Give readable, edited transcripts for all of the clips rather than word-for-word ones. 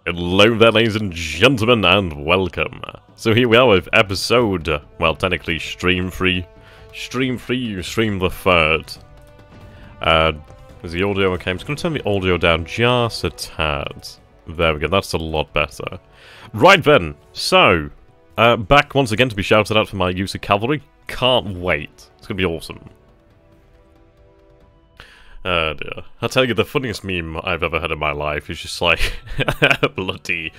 Hello there, ladies and gentlemen, and welcome. So here we are with episode, well, technically stream the third. Is the audio okay? I'm just going to turn the audio down just a tad. There we go, that's a lot better. Right then, so, back once again to be shouted out for my use of cavalry. Can't wait. It's going to be awesome. Oh dear. I'll tell you, the funniest meme I've ever had in my life is just like, bloody,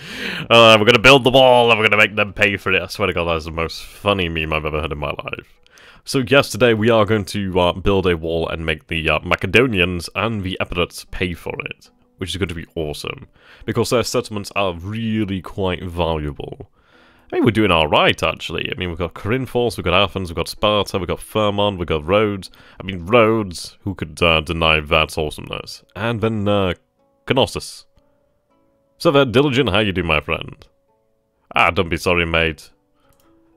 we're gonna build the wall and we're gonna make them pay for it. I swear to God, that's the most funny meme I've ever had in my life. So yes, today we are going to build a wall and make the Macedonians and the Epirots pay for it, which is going to be awesome, because their settlements are really quite valuable. I mean, we're doing alright, actually. I mean, we've got Corinthos, we've got Athens, we've got Sparta, we've got Thermon, we've got Rhodes. I mean, Rhodes, who could deny that awesomeness? And then, Knossos. So there, Diligent, how you do, my friend? Ah, don't be sorry, mate.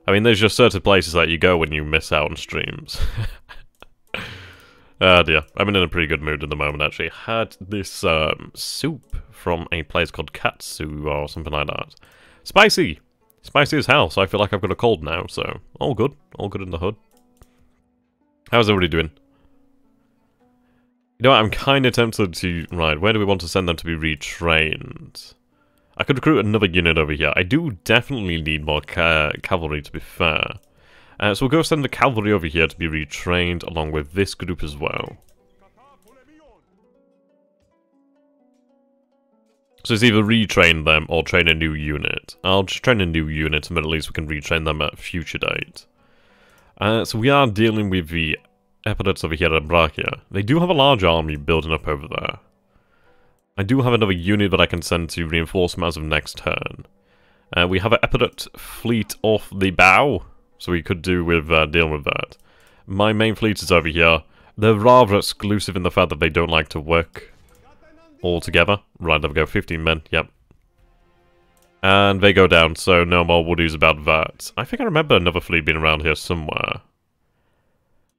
I mean, there's just certain places that you go when you miss out on streams. Ah, dear. I'm in a pretty good mood at the moment, actually. I had this, soup from a place called Katsu, or something like that. Spicy! Spicy as hell, so I feel like I've got a cold now, so all good in the hood. How's everybody doing? You know what, I'm kind of tempted to... Right, where do we want to send them to be retrained? I could recruit another unit over here. I do definitely need more cavalry, to be fair. So we'll go send the cavalry over here to be retrained, along with this group as well. So it's either retrain them or train a new unit. I'll just train a new unit, but at least we can retrain them at a future date. So we are dealing with the Epirots over here at Brachia. They do have a large army building up over there. I do have another unit that I can send to reinforce them as of next turn. We have an Epirot fleet off the bow, so we could do with dealing with that. My main fleet is over here. They're rather exclusive in the fact that they don't like to work all together. Right, there we go, 15 men, yep. And they go down, so no more woodies about that. I think I remember another fleet being around here somewhere.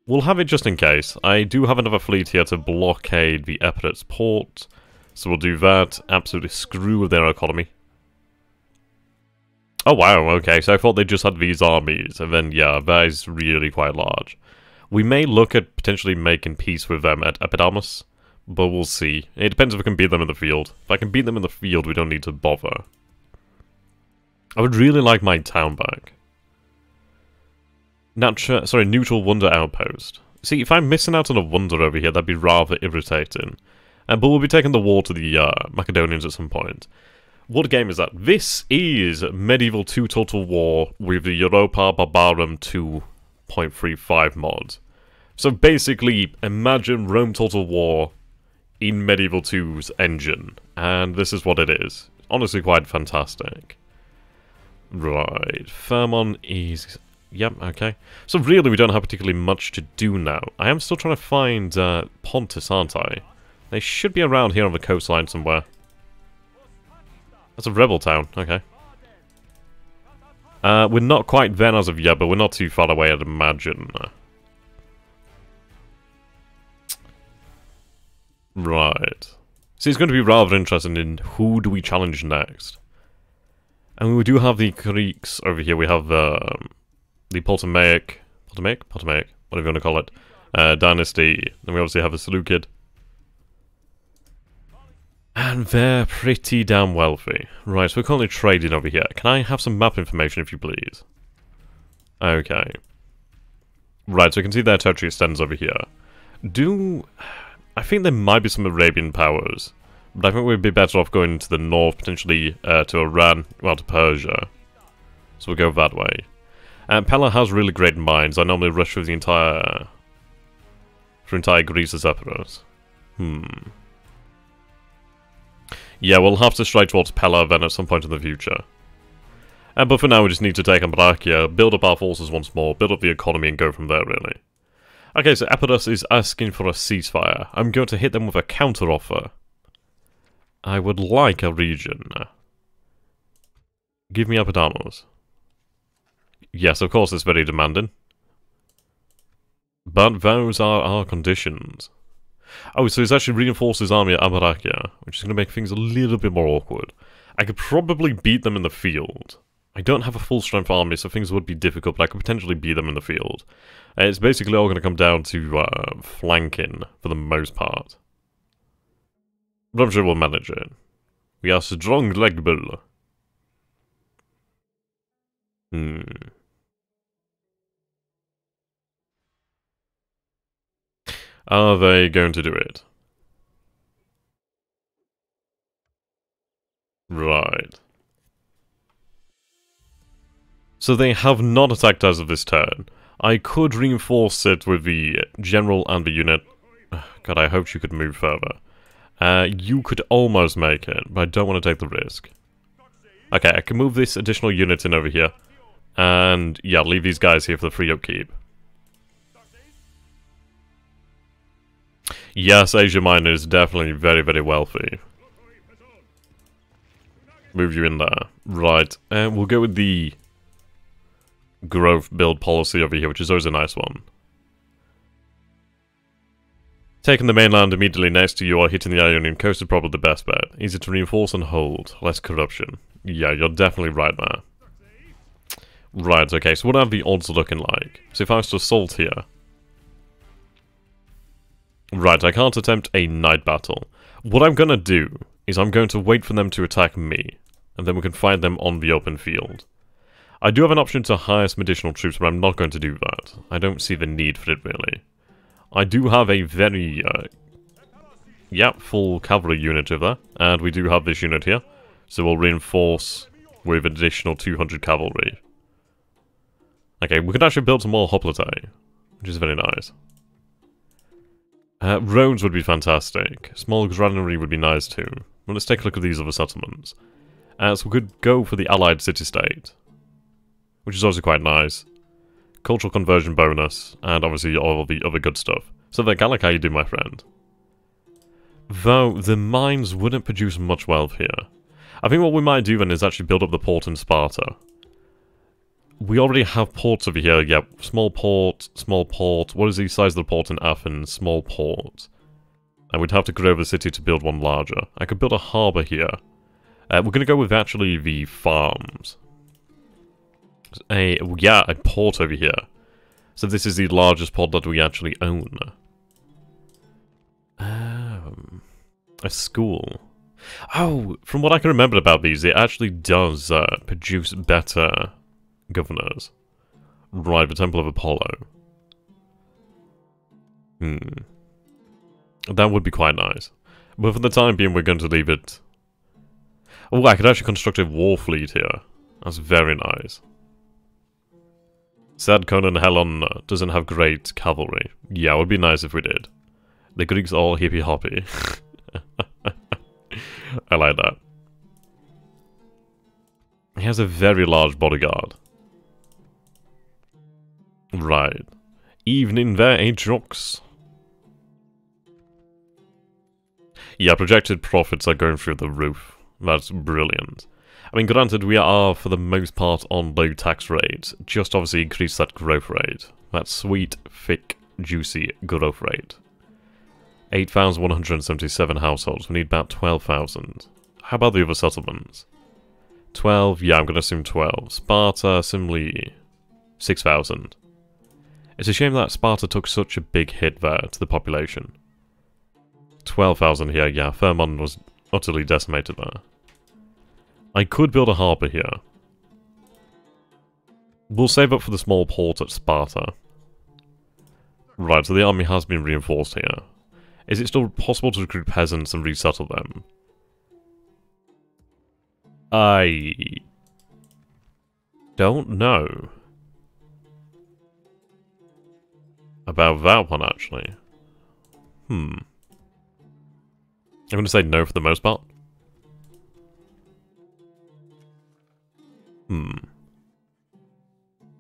We'll have it just in case. I do have another fleet here to blockade the Epirot's port, so we'll do that. Absolutely screw with their economy. Oh wow, okay, so I thought they just had these armies, and then yeah, that is really quite large. We may look at potentially making peace with them at Epidamus, but we'll see. It depends if we can beat them in the field. If I can beat them in the field, we don't need to bother. I would really like my town back. Neutral Wonder Outpost. See, if I'm missing out on a wonder over here, that'd be rather irritating. But we'll be taking the war to the Macedonians at some point. What game is that? This is Medieval 2 Total War with the Europa Barbarorum 2.35 mod. So basically, imagine Rome Total War in Medieval 2's engine, and this is what it is. Honestly quite fantastic. Right, Thermon is... Yep, okay. So really we don't have particularly much to do now. I am still trying to find Pontus, aren't I? They should be around here on the coastline somewhere. That's a rebel town, okay. We're not quite there as of yet, but we're not too far away, I'd imagine. Right. So it's going to be rather interesting in who do we challenge next. And we do have the Greeks over here. We have the Ptolemaic, whatever you want to call it, dynasty. Then we obviously have the Seleucid. And they're pretty damn wealthy. Right, so we're currently trading over here. Can I have some map information, if you please? Okay. Right, so you can see their territory extends over here. I think there might be some Arabian powers, but I think we'd be better off going to the north, potentially to Iran, well, to Persia. So we'll go that way. And Pella has really great mines. I normally rush through the entire Greece as Epiros. Yeah, we'll have to strike towards Pella then at some point in the future. But for now, we just need to take Ambrakia, build up our forces once more, build up the economy, and go from there, really. Okay, so Epirus is asking for a ceasefire. I'm going to hit them with a counter-offer. I would like a region. Give me Epidamos. Yes, of course it's very demanding. But those are our conditions. Oh, so he's actually reinforced his army at Ambrakia, which is going to make things a little bit more awkward. I could probably beat them in the field. I don't have a full strength army, so things would be difficult, but I could potentially beat them in the field. It's basically all going to come down to flanking, for the most part. But I'm sure we'll manage it. We are strong like bull. Are they going to do it? Right. So they have not attacked as of this turn. I could reinforce it with the general and the unit. God, I hoped you could move further. You could almost make it, but I don't want to take the risk. Okay, I can move this additional unit in over here. And, yeah, leave these guys here for the free upkeep. Yes, Asia Minor is definitely very, very wealthy. Move you in there. Right, and we'll go with the growth build policy over here, which is always a nice one. Taking the mainland immediately next to you or hitting the Ionian coast is probably the best bet. Easy to reinforce and hold. Less corruption. Yeah, you're definitely right there. Right, okay, so what are the odds looking like? So if I was to assault here... Right, I can't attempt a night battle. What I'm gonna do is I'm going to wait for them to attack me, and then we can fight them on the open field. I do have an option to hire some additional troops, but I'm not going to do that. I don't see the need for it, really. I do have a very, full cavalry unit over there, and we do have this unit here, so we'll reinforce with an additional 200 cavalry. Okay, we could actually build some more hoplite, which is very nice. Roads would be fantastic. Small granary would be nice too. Well, let's take a look at these other settlements. So we could go for the allied city-state, which is also quite nice. Cultural conversion bonus, and obviously all the other good stuff. So there, Gallic, how you do, my friend? Though, the mines wouldn't produce much wealth here. I think what we might do then is actually build up the port in Sparta. We already have ports over here, yeah. Small port, what is the size of the port in Athens? Small port. And we'd have to grow the city to build one larger. I could build a harbour here. We're going to go with actually the farms. A port over here. So this is the largest port that we actually own. A school. Oh, from what I can remember about these, it actually does produce better governors. Right, the Temple of Apollo. That would be quite nice. But for the time being, we're going to leave it. Oh, I could actually construct a war fleet here. That's very nice. Sad Conan Helon doesn't have great cavalry. Yeah, it would be nice if we did. The Greeks are all hippy-hoppy. I like that. He has a very large bodyguard. Right. Evening there, Atrox. Yeah, projected profits are going through the roof. That's brilliant. I mean, granted, we are, for the most part, on low tax rates. Just obviously increase that growth rate. That sweet, thick, juicy growth rate. 8,177 households. We need about 12,000. How about the other settlements? 12, yeah, I'm going to assume 12. Sparta, similarly, 6,000. It's a shame that Sparta took such a big hit there to the population. 12,000 here, yeah, Thermon was utterly decimated there. I could build a harbour here. We'll save up for the small port at Sparta. Right, so the army has been reinforced here. Is it still possible to recruit peasants and resettle them? I don't know about that one, actually. I'm going to say no for the most part.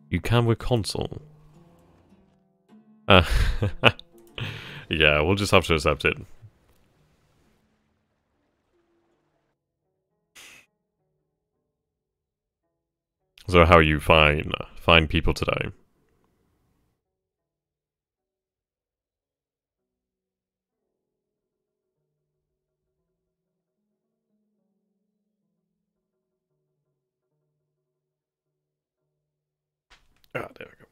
You can with console. Yeah, we'll just have to accept it. So how you find people today? Ah, there we go.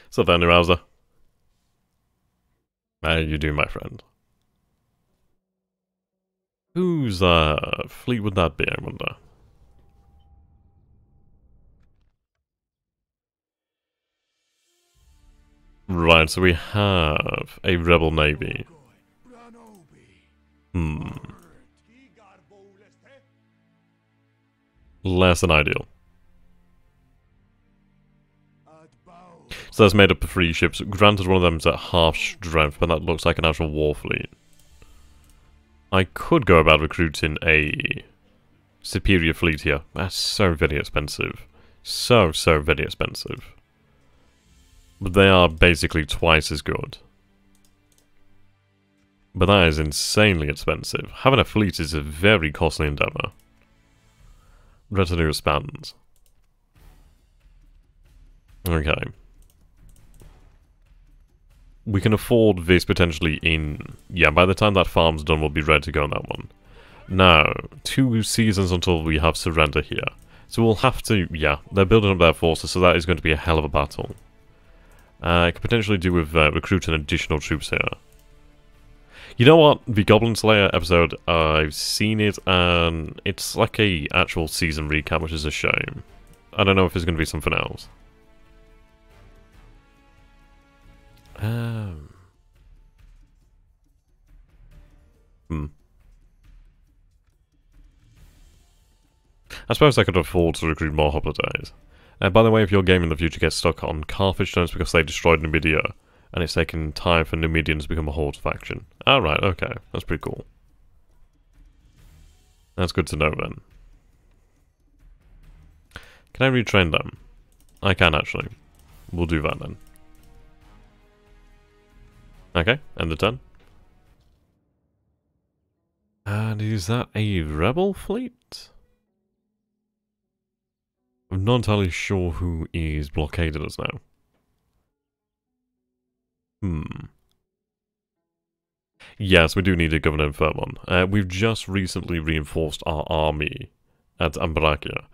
So then, Rouser. How you do, my friend? Whose fleet would that be, I wonder? Right, so we have a rebel navy. Less than ideal. So that's made up of 3 ships. Granted, one of them's at half strength, but that looks like an actual war fleet. I could go about recruiting a superior fleet here. That's so very expensive. So very expensive. But they are basically twice as good. But that is insanely expensive. Having a fleet is a very costly endeavour. Retinue expands. Okay. We can afford this potentially in... Yeah, by the time that farm's done, we'll be ready to go on that one. Now, 2 seasons until we have surrender here. So we'll have to... Yeah, they're building up their forces, so that is going to be a hell of a battle. I could potentially do with recruiting additional troops here. You know what? The Goblin Slayer episode, I've seen it, and it's like a actual season recap, which is a shame. I don't know if there's going to be something else. I suppose I could afford to recruit more holidays. By the way, if your game in the future gets stuck on Carthage, then it's because they destroyed Numidia, and it's taken time for Numidians to become a horde faction. Alright, okay. That's pretty cool. That's good to know then. Can I retrain them? I can actually. We'll do that then. Okay, end the turn. And is that a rebel fleet? I'm not entirely sure who is blockaded us now. Yes, we do need a governor in Fairmont. We've just recently reinforced our army at Ambracia,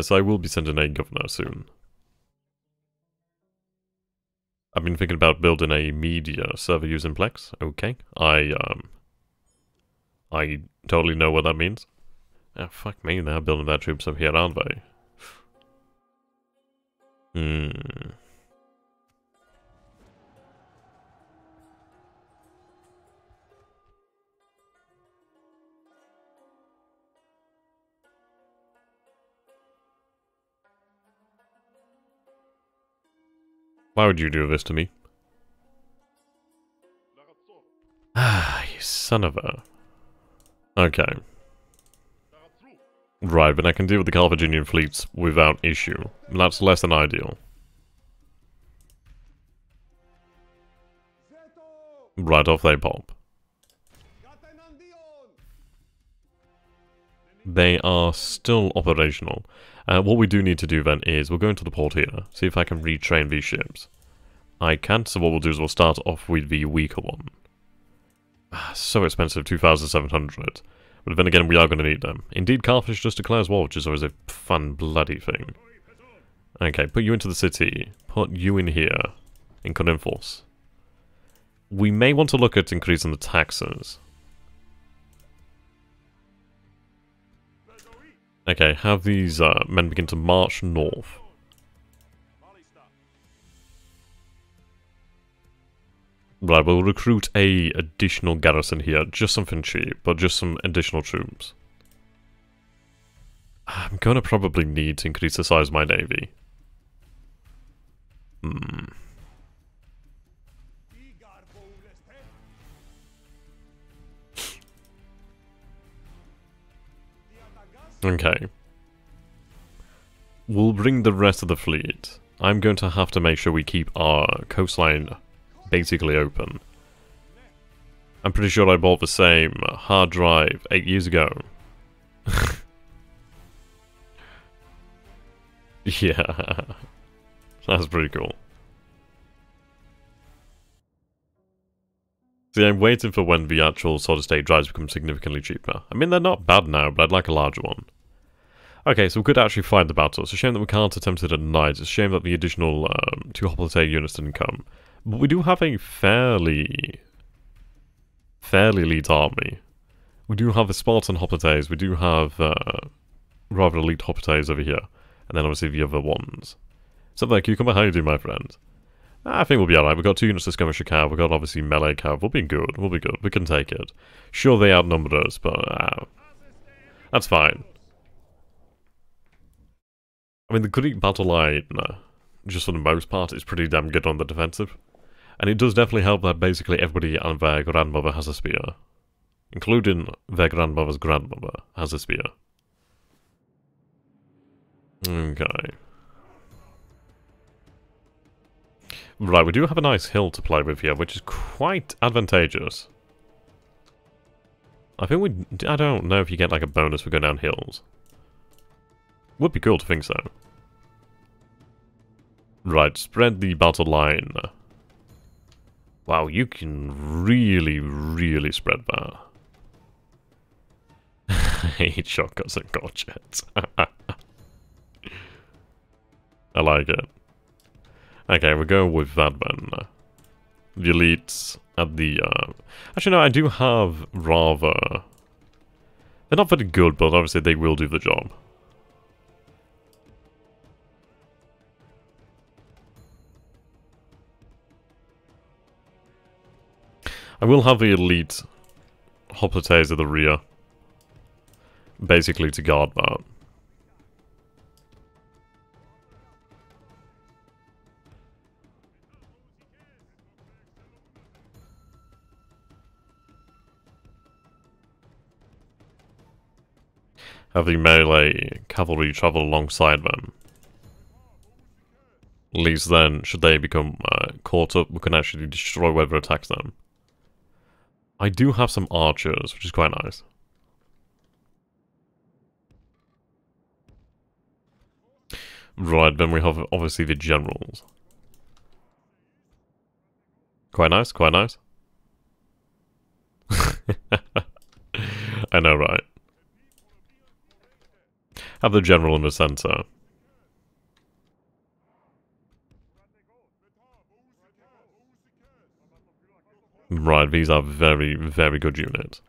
so I will be sending a governor soon. I've been thinking about building a media server using Plex. Okay, I totally know what that means. Oh, fuck me, they're building their troops up here, aren't they? Why would you do this to me? Ah, you son of a... Okay. Right, but I can deal with the Carthaginian fleets without issue. That's less than ideal. Right, off they pop. They are still operational. What we do need to do then is, we'll go into the port here, see if I can retrain these ships. I can't, so what we'll do is we'll start off with the weaker one. So expensive, 2,700. But then again, we are going to need them. Indeed, Carthage just declares war, which is always a fun bloody thing. Okay, put you into the city. Put you in here. In Coninforce. We may want to look at increasing the taxes. Okay, have these men begin to march north. Right, we'll recruit a additional garrison here. Just something cheap, but just some additional troops. I'm gonna probably need to increase the size of my navy. Okay. We'll bring the rest of the fleet. I'm going to have to make sure we keep our coastline basically open. I'm pretty sure I bought the same hard drive 8 years ago. Yeah. That's pretty cool. See, I'm waiting for when the actual solid-state drives become significantly cheaper. I mean, they're not bad now, but I'd like a larger one. Okay, so we could actually fight the battle. It's a shame that we can't attempt it at night. It's a shame that the additional 2 hoplite units didn't come. But we do have a fairly elite army. We do have the Spartan hoplites. We do have rather elite hoplites over here. And then obviously the other ones. So there, Cucumber, how you doing, my friend? I think we'll be alright. We've got 2 units of skirmisher cav. We've got obviously melee cav. We'll be good. We'll be good. We can take it. Sure, they outnumber us, but that's fine. I mean, the Greek battle line, just for the most part, is pretty damn good on the defensive. And it does definitely help that basically everybody and their grandmother has a spear. Including their grandmother's grandmother has a spear. Okay. Right, we do have a nice hill to play with here, which is quite advantageous. I don't know if you get like a bonus for going down hills. Would be cool to think so. Right, spread the battle line. Wow, you can really spread that. 8 shotguns and gorgets. I like it. Okay, we'll go with that then. The elites at the... Actually, no, I do have rather... They're not very good, but obviously they will do the job. I will have the elite hoplites at the rear. Basically to guard that. Have the melee cavalry travel alongside them. At least then, should they become caught up, we can actually destroy whoever attacks them. I do have some archers, which is quite nice. Right, then we have obviously the generals. Quite nice, quite nice. I know, right? Have the general in the center. Right, these are very good units.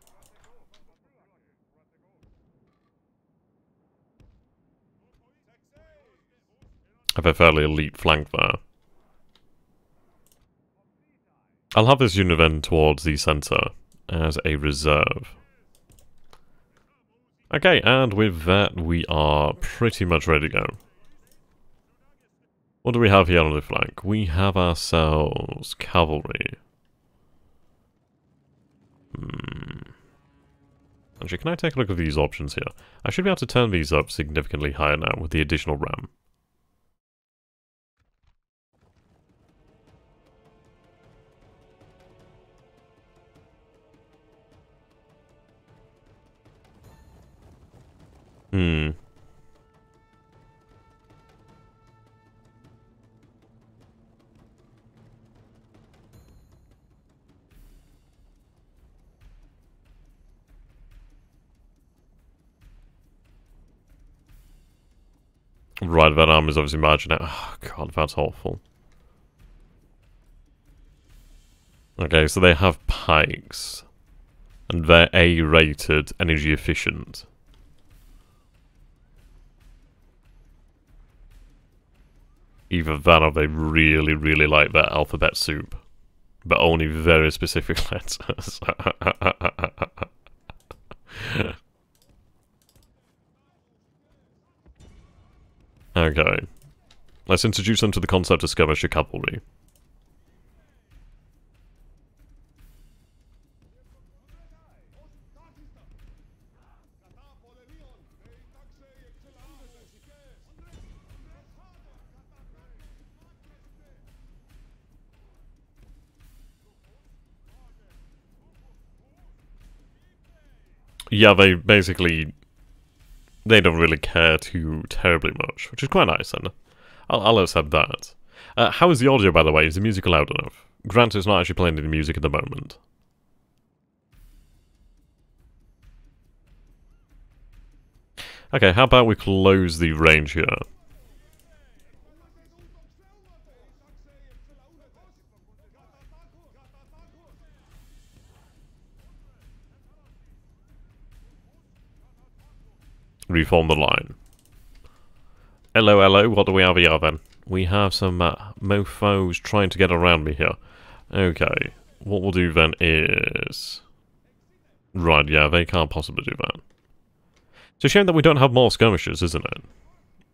Have a fairly elite flank there. I'll have this unit then towards the center as a reserve. Okay, and with that, we are pretty much ready to go. What do we have here on the flank? We have ourselves cavalry. Actually, can I take a look at these options here? I should be able to turn these up significantly higher now with the additional RAM. Right, that arm is obviously marching out. Oh god, that's awful. Okay, so they have pikes. And they're A-rated, energy efficient. Either that or they really like their alphabet soup. But only very specific letters. Okay. Let's introduce them to the concept of skirmisher cavalry. Yeah, they basically... They don't really care too terribly much, which is quite nice, and I'll accept that. How is the audio, by the way? Is the music loud enough? Granted, it's not actually playing any music at the moment. Okay, how about we close the range here? Reform the line. Hello, hello, what do we have here then? We have some mofos trying to get around me here. Okay, what we'll do then is... Right, yeah, they can't possibly do that. It's a shame that we don't have more skirmishers, isn't it?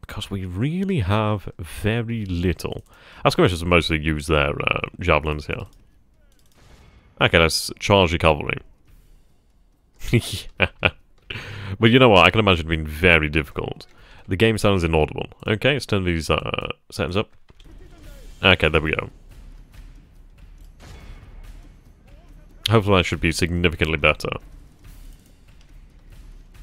Because we really have very little. Our skirmishers mostly use their javelins here. Okay, let's charge the cavalry. Yeah. But you know what, I can imagine it being very difficult. The game sounds inaudible. Okay, let's turn these settings up. Okay, there we go. Hopefully that should be significantly better.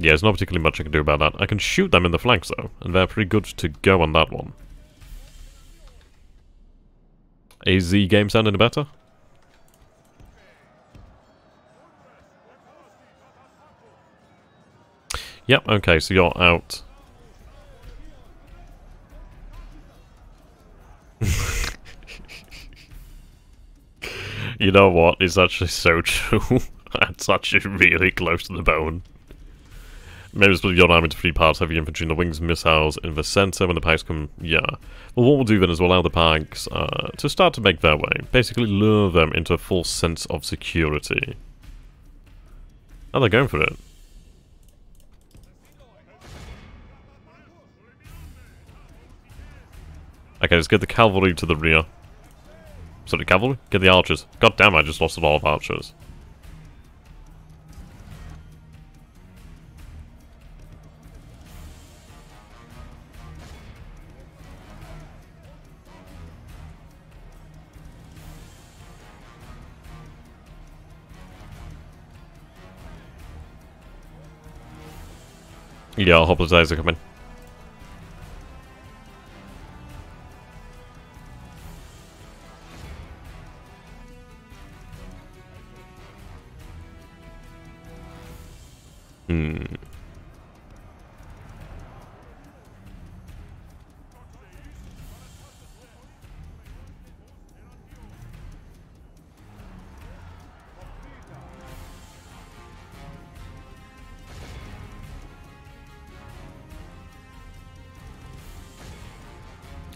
Yeah, there's not particularly much I can do about that. I can shoot them in the flanks though, and they're pretty good to go on that one. Is the game sounding better? Yep, okay, so you're out. You know what? It's actually so true. That's actually really close to the bone. Maybe split your army into 3 parts, heavy infantry in the wings, missiles in the centre when the pikes come. Yeah. Well, what we'll do then is we'll allow the pikes to start to make their way. Basically lure them into a false sense of security. Oh, they're going for it. Okay, let's get the cavalry to the rear. Sorry, cavalry? Get the archers. God damn, I just lost a lot of archers. Yeah, hopeless eyes are coming.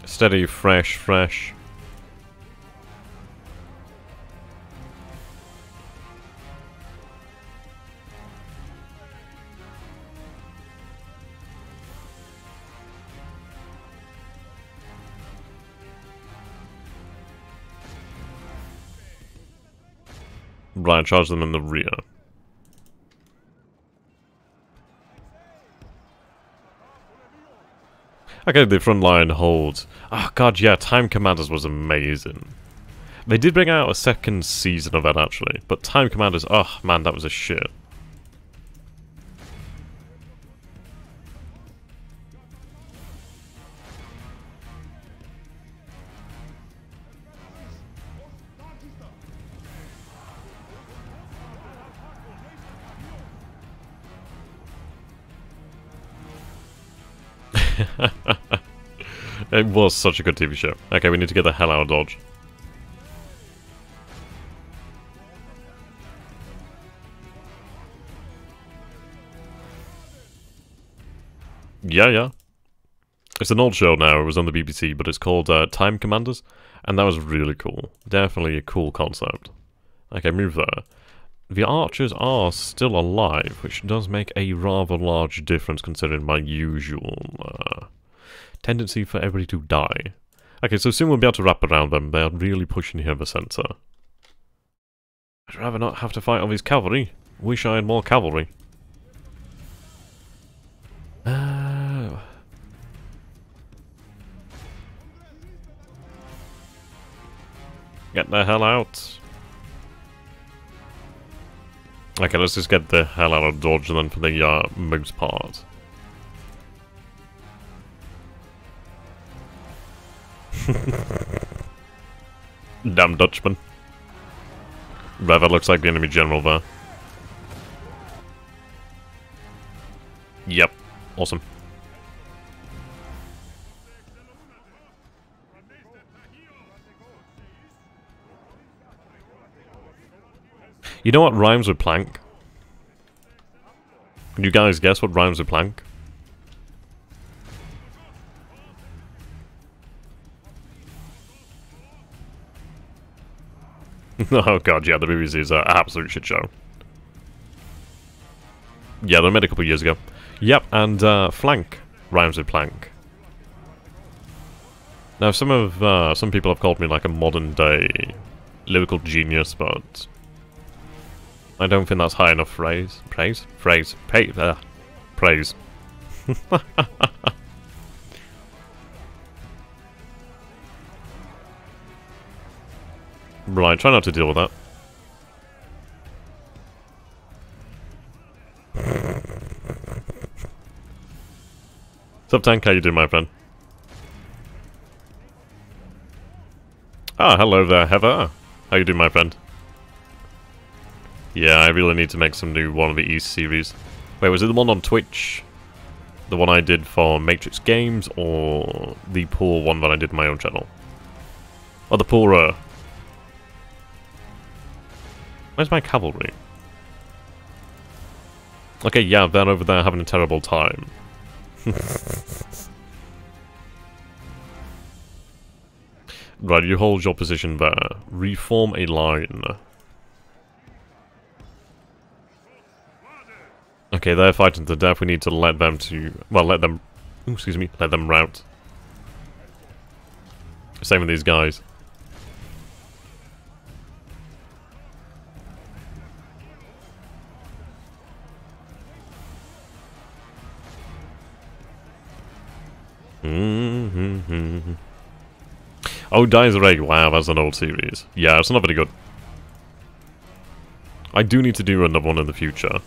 Steady, fresh, fresh. Right, charge them in the rear. Okay, the front line holds. Oh god, yeah, Time Commanders was amazing. They did bring out a second season of that, actually. But Time Commanders, oh man, that was a shit. It was such a good TV show. Okay, we need to get the hell out of Dodge. Yeah, yeah. It's an old show now, it was on the BBC, but it's called Time Commanders, and that was really cool. Definitely a cool concept. Okay, move there. The archers are still alive, which does make a rather large difference considering my usual tendency for everybody to die. Okay, so soon we'll be able to wrap around them. They're really pushing here in the centre. I'd rather not have to fight all these cavalry. Wish I had more cavalry. Get the hell out. Okay, let's just get the hell out of Dodge then for the most part. Damn Dutchman. Right, that looks like the enemy general there. Yep. Awesome. You know what rhymes with plank? Can you guys guess what rhymes with plank? Oh god, yeah, the BBC is an absolute shit show. Yeah, they were made a couple of years ago. Yep, and flank rhymes with plank. Now, some people have called me like a modern day lyrical genius, but I don't think that's high enough praise. Praise. Right, try not to deal with that. What's up, Tank? How you doing, my friend? Ah, hello there, Heather. How you doing, my friend? Yeah, I really need to make some new One of the East series. Wait, was it the one on Twitch? The one I did for Matrix Games, or the poor one that I did on my own channel? Oh, the poorer. Where's my cavalry? Okay, yeah, they're over there having a terrible time. Right, you hold your position there. Reform a line. Okay, they're fighting to death. We need to let them let them rout. Same with these guys. Oh, Dies Reg. Wow, that's an old series. Yeah, it's not very good. I do need to do another one in the future.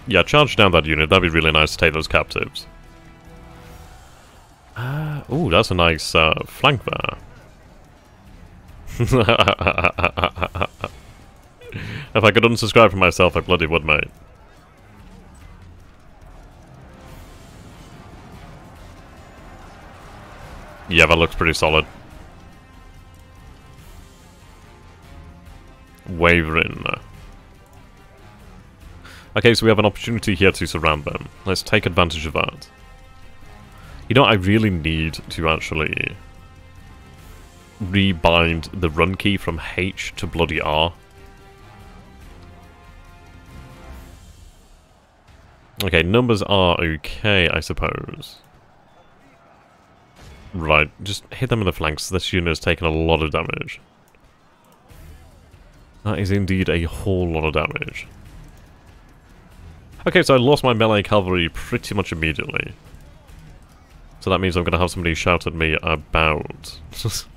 Yeah, charge down that unit. That'd be really nice to take those captives. Ooh, that's a nice flank there. If I could unsubscribe from myself, I bloody would, mate. Yeah, that looks pretty solid. Wavering. Okay, so we have an opportunity here to surround them. Let's take advantage of that. You know, I really need to actually rebind the run key from H to bloody R. Okay, numbers are okay, I suppose. Right, just hit them in the flanks. This unit has taken a lot of damage. That is indeed a whole lot of damage. Okay, so I lost my melee cavalry pretty much immediately. So that means I'm going to have somebody shout at me about... So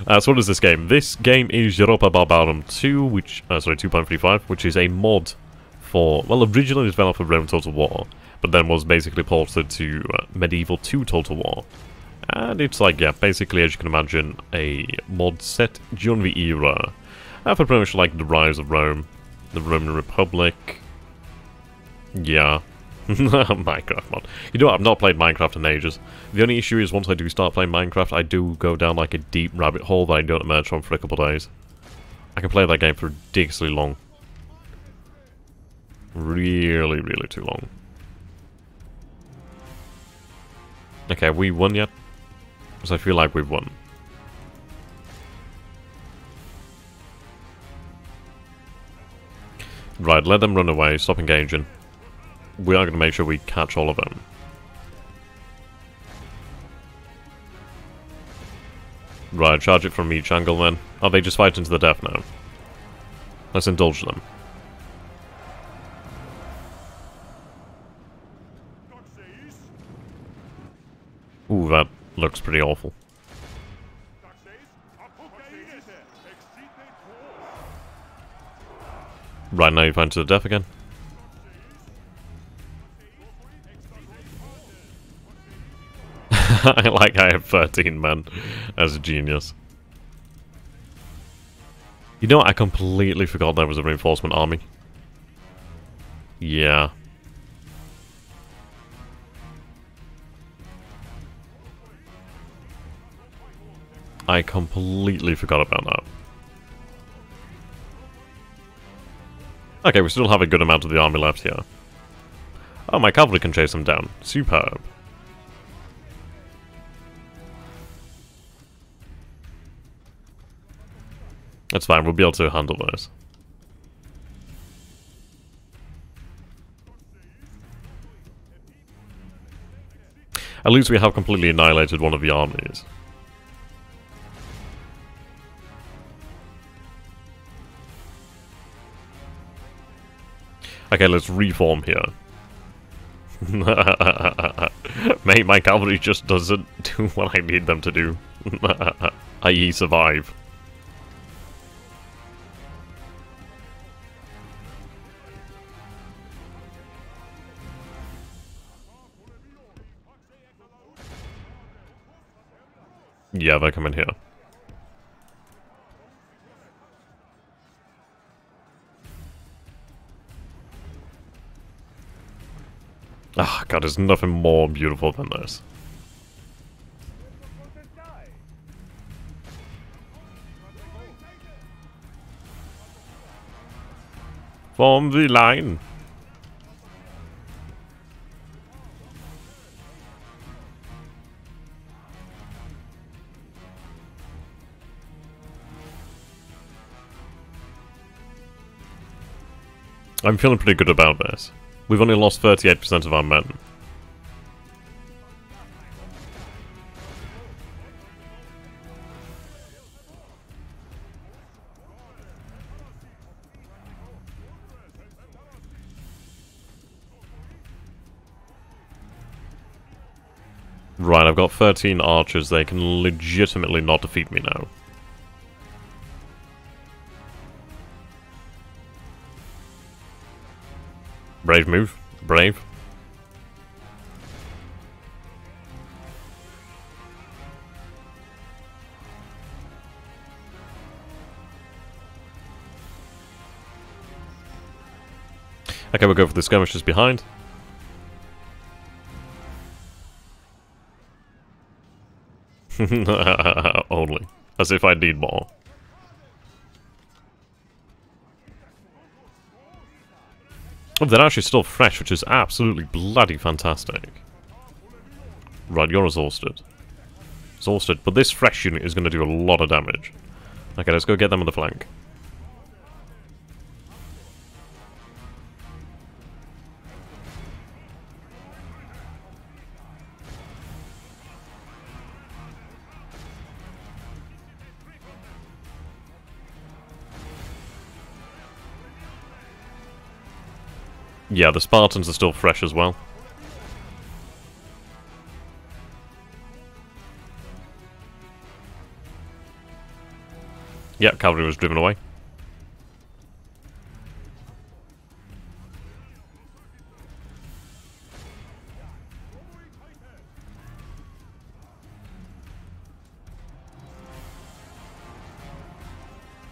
what is this game? This game is Europa Barbarorum 2, which... sorry, 2.35, which is a mod for... Well, originally developed for Rome Total War, but then was basically ported to Medieval 2 Total War. And it's like, yeah, basically, as you can imagine, a mod set during the era. For pretty much like the rise of Rome, the Roman Republic... Yeah. Minecraft mod. You know what, I've not played Minecraft in ages. The only issue is once I do start playing Minecraft, I do go down like a deep rabbit hole that I don't emerge from for a couple of days. I can play that game for ridiculously long. Really, really too long. Okay, have we won yet? Because I feel like we've won. Right, let them run away, stop engaging. We are going to make sure we catch all of them. Right, charge it from each angle then. Are they just fighting to the death now? Let's indulge them. Ooh, that looks pretty awful. Right, now you fight to the death again. I have 13 men as a genius. You know what? I completely forgot there was a reinforcement army. Yeah. I completely forgot about that. Okay, we still have a good amount of the army left here. Oh, my cavalry can chase them down. Superb. That's fine, we'll be able to handle this. At least we have completely annihilated one of the armies. Okay, let's reform here. Mate, my cavalry just doesn't do what I need them to do. I.e. survive. Yeah, they're coming here. Ah, God, there's nothing more beautiful than this. Form the line. I'm feeling pretty good about this. We've only lost 38% of our men. Right, I've got 13 archers. They can legitimately not defeat me now. Brave move. Brave. Okay, we'll go for the skirmishers behind. Only. As if I need more. Oh, they're actually still fresh, which is absolutely bloody fantastic. Right, you're exhausted. Exhausted, but this fresh unit is going to do a lot of damage. Okay, let's go get them on the flank. Yeah, the Spartans are still fresh as well. Yeah, cavalry was driven away.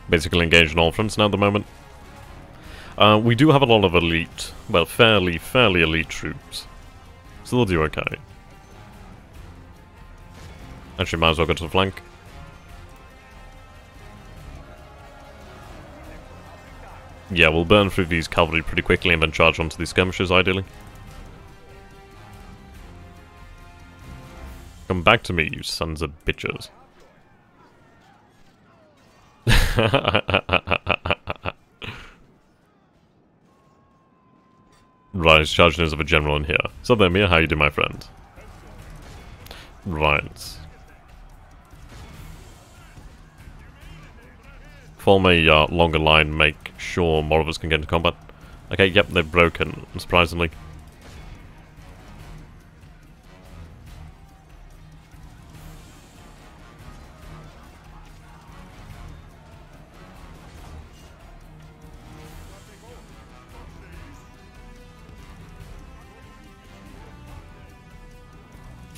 Basically engaged on all fronts now at the moment. We do have a lot of elite, well, fairly elite troops. So they'll do okay. Actually, might as well go to the flank. Yeah, we'll burn through these cavalry pretty quickly and then charge onto these skirmishers, ideally. Come back to me, you sons of bitches. Right, he's charging us of a general in here. So there, Mia, how you do, my friend? Right. Form a longer line, make sure more of us can get into combat. Okay, yep, they're broken, surprisingly.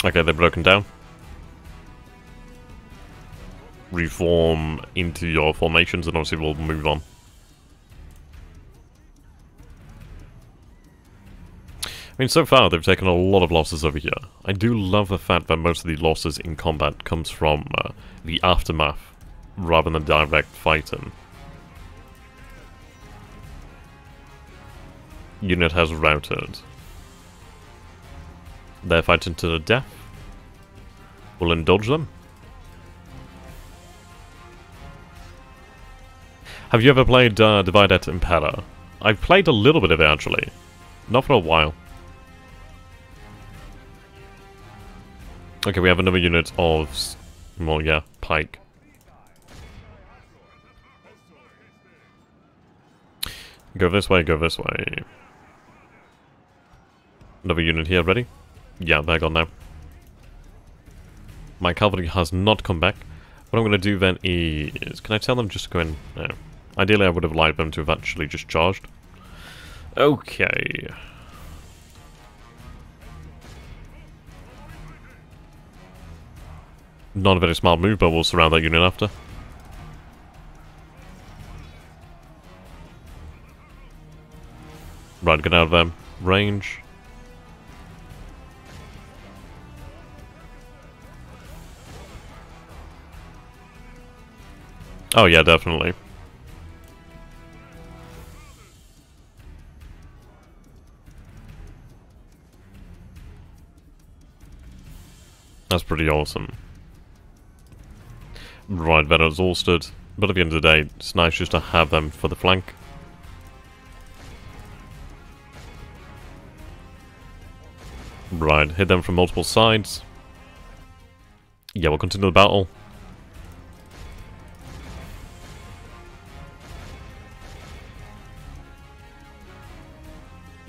Okay, they're broken down. Reform into your formations and obviously we'll move on. mean, so far they've taken a lot of losses over here. I do love the fact that most of the losses in combat comes from the aftermath rather than direct fighting. Unit has routed. They're fighting to the death. We'll indulge them. Have you ever played Divide et Impera? I've played a little bit of it actually. Not for a while. Okay, we have another unit of, well, yeah, pike. Go this way, go this way. Another unit here, ready? Yeah, they're gone now. My cavalry has not come back. What I'm going to do then is... Can I tell them just to go in? No. Ideally, I would have liked them to have actually just charged. Okay. Not a very smart move, but we'll surround that unit after. Right, get out of them. Range. Oh yeah, definitely. That's pretty awesome. Right, they're exhausted. But at the end of the day, it's nice just to have them for the flank. Right, hit them from multiple sides. Yeah, we'll continue the battle.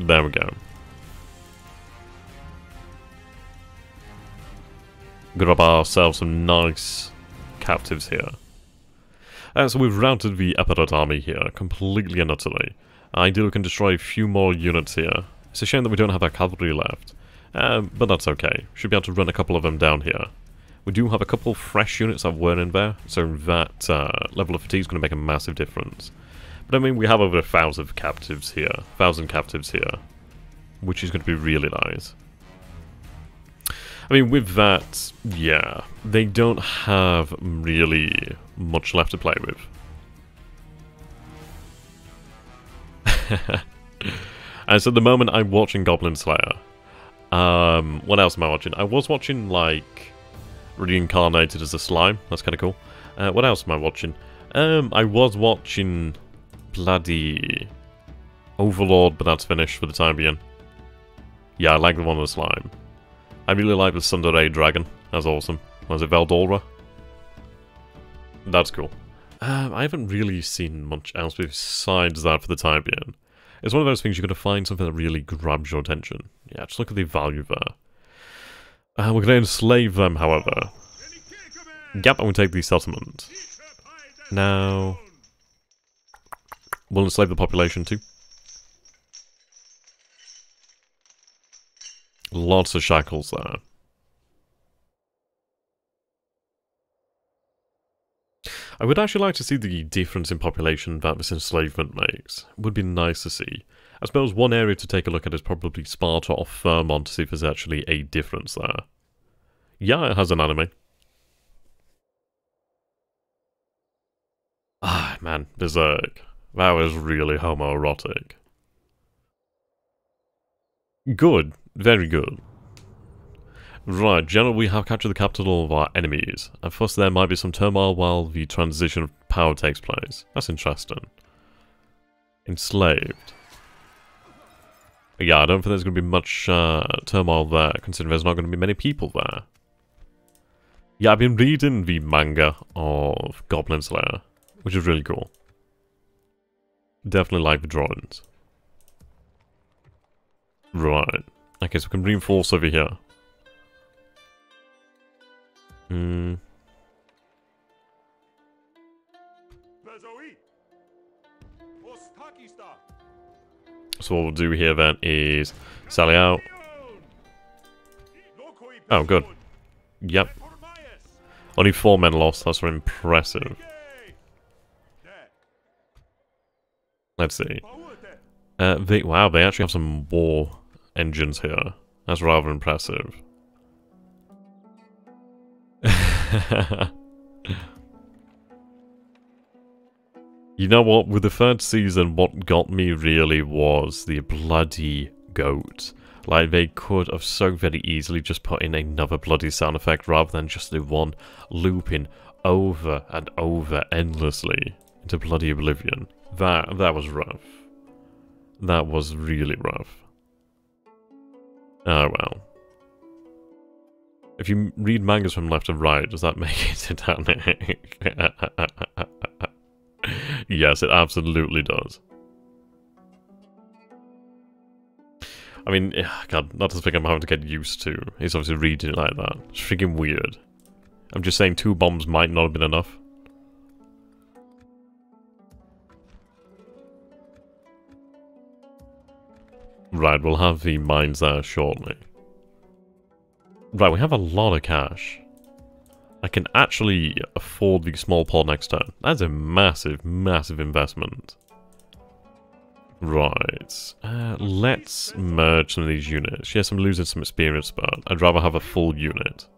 There we go. Grab ourselves some nice captives here. So we've routed the Epirote army here, completely and utterly. Ideally we can destroy a few more units here. It's a shame that we don't have our cavalry left. But that's okay. Should be able to run a couple of them down here. We do have a couple fresh units that weren't in there, so that level of fatigue is going to make a massive difference. But I mean, we have over 1,000 captives here. 1,000 captives here. Which is going to be really nice. I mean, with that, yeah, they don't have really much left to play with. And so at the moment I'm watching Goblin Slayer. What else am I watching? I was watching, like, Reincarnated as a Slime. That's kind of cool. What else am I watching? I was watching bloody Overlord, but that's finished for the time being. Yeah, I like the one with the slime. I really like the Sundere Dragon. That's awesome. Was it Veldora? That's cool. I haven't really seen much else besides that for the time being. It's one of those things you're going to find something that really grabs your attention. Yeah, just look at the value there. We're going to enslave them, however. Yep, I'm going to take the settlement. Now, we'll enslave the population too. Lots of shackles there. I would actually like to see the difference in population that this enslavement makes. It would be nice to see. I suppose one area to take a look at is probably Sparta or Thermon to see if there's actually a difference there. Yeah, it has an anime. Ah, man, Berserk. That was really homoerotic. Good. Very good. Right, generally we have captured the capital of our enemies, and thus there might be some turmoil while the transition of power takes place. That's interesting. Enslaved. Yeah, I don't think there's going to be much turmoil there, considering there's not going to be many people there. Yeah, I've been reading the manga of Goblin Slayer, which is really cool. Definitely like the drawings. Right. Okay, so we can reinforce over here. So what we'll do here then is sally out. Oh, good. Yep. Only 4 men lost, that's impressive. Let's see. Wow, they actually have some war engines here. That's rather impressive. You know what? With the third season, what got me really was the bloody goat. Like, they could have so very easily just put in another bloody sound effect rather than just the one looping over and over endlessly into bloody oblivion. That was rough. That was really rough. Oh well. If you read mangas from left to right, does that make it Titanic? Yes, it absolutely does. I mean, God, that's the thing I'm having to get used to. It's obviously reading it like that. It's freaking weird. I'm just saying 2 bombs might not have been enough. Right, we'll have the mines there shortly. Right, we have a lot of cash. I can actually afford the small port next turn. That's a massive, massive investment. Right. Let's merge some of these units. Yes, I'm losing some experience, but I'd rather have a full unit.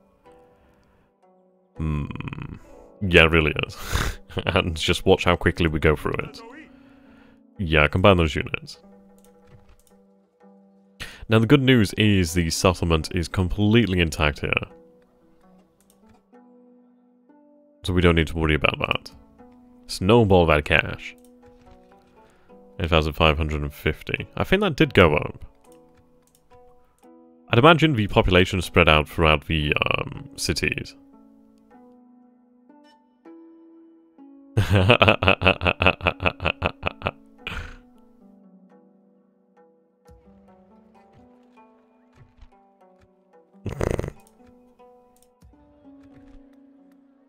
Yeah, it really is. And just watch how quickly we go through it. Yeah, combine those units. Now, the good news is the settlement is completely intact here. So we don't need to worry about that. Snowball that cash. 8,550. I think that did go up. I'd imagine the population spread out throughout the cities.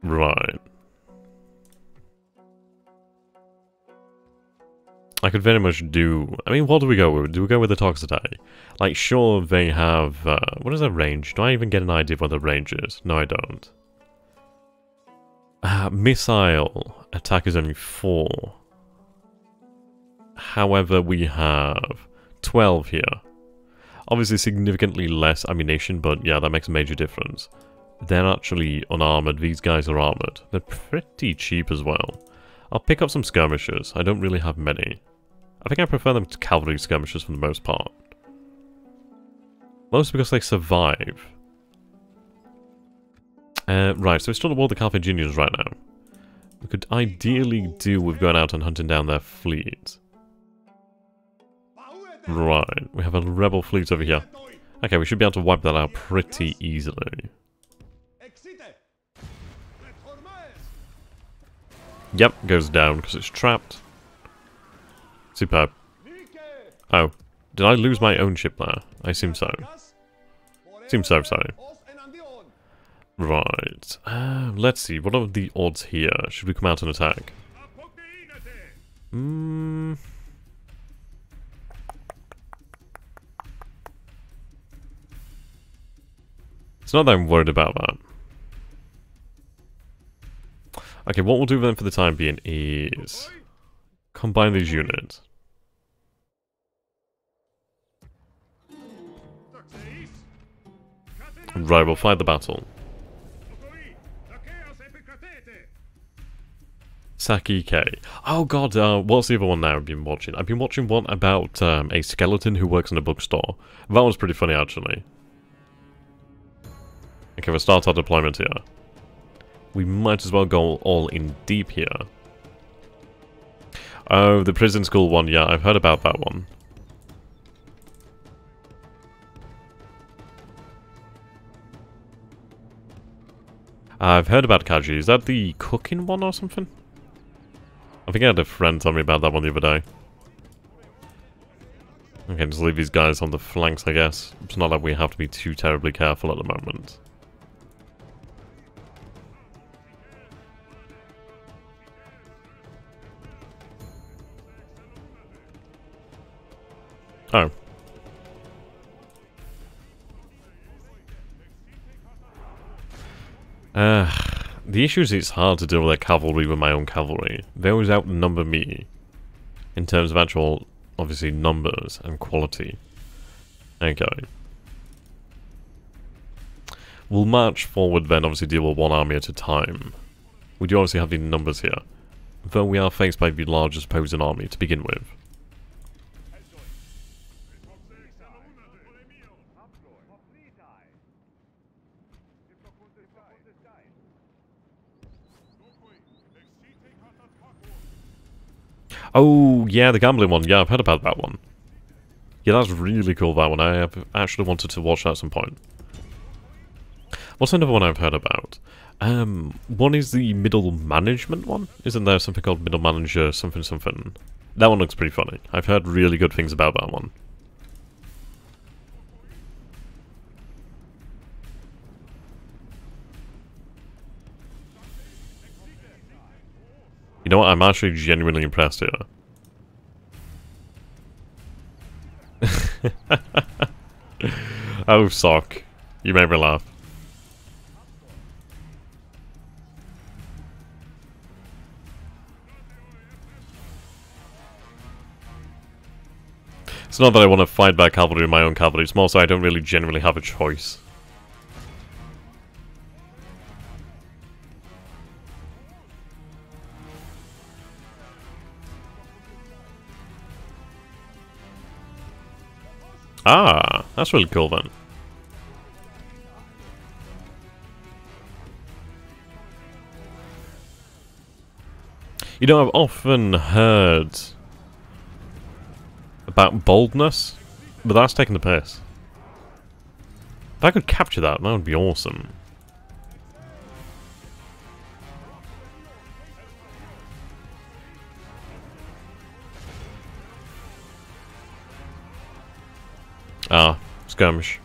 Right. I could very much do... I mean, what do we go with? Do we go with the Toxidai? Like, sure, they have... what is their range? Do I even get an idea of what their range is? No, I don't. Missile attack is only 4. However, we have 12 here. Obviously, significantly less ammunition, but yeah, that makes a major difference. They're actually unarmored. These guys are armored. They're pretty cheap as well. I'll pick up some skirmishers. I don't really have many. I think I prefer them to cavalry skirmishers for the most part. Mostly because they survive. Right, so we're still at war with the Carthaginians right now. We could ideally do with going out and hunting down their fleet. Right, we have a rebel fleet over here. Okay, we should be able to wipe that out pretty easily. Yep, goes down because it's trapped. Superb. Oh, did I lose my own ship there? I assume so. Seems so, sorry. Right. Let's see, what are the odds here? Should we come out and attack? It's not that I'm worried about that. Okay, what we'll do then for the time being is combine these units. Right, we'll fight the battle. Saki K. Oh god, what's the other one now I've been watching? I've been watching one about a skeleton who works in a bookstore. That was pretty funny, actually. Okay, we'll start our deployment here. We might as well go all in deep here. Oh, the prison school one, yeah, I've heard about that one. I've heard about Kaji. Is that the cooking one or something? I think I had a friend tell me about that one the other day. Okay, just leave these guys on the flanks, I guess. It's not like we have to be too terribly careful at the moment. Oh. The issue is it's hard to deal with their cavalry with my own cavalry. They always outnumber me in terms of actual, obviously, numbers and quality. Okay. We'll march forward then, obviously deal with one army at a time. We do obviously have the numbers here, though we are faced by the largest opposing army to begin with. Oh, yeah, the gambling one. Yeah, I've heard about that one. Yeah, that's really cool, that one. I have actually wanted to watch that at some point. What's another one I've heard about? One is the middle management one. Isn't there something called middle manager something something? That one looks pretty funny. I've heard really good things about that one. You know what? I'm actually genuinely impressed here. Oh, sock. You made me laugh. It's not that I want to fight back cavalry in my own cavalry, it's more so I don't really generally have a choice. Ah, that's really cool then. You know, I've often heard about boldness, but that's taking the piss. If I could capture that, that would be awesome. Ah, skirmish.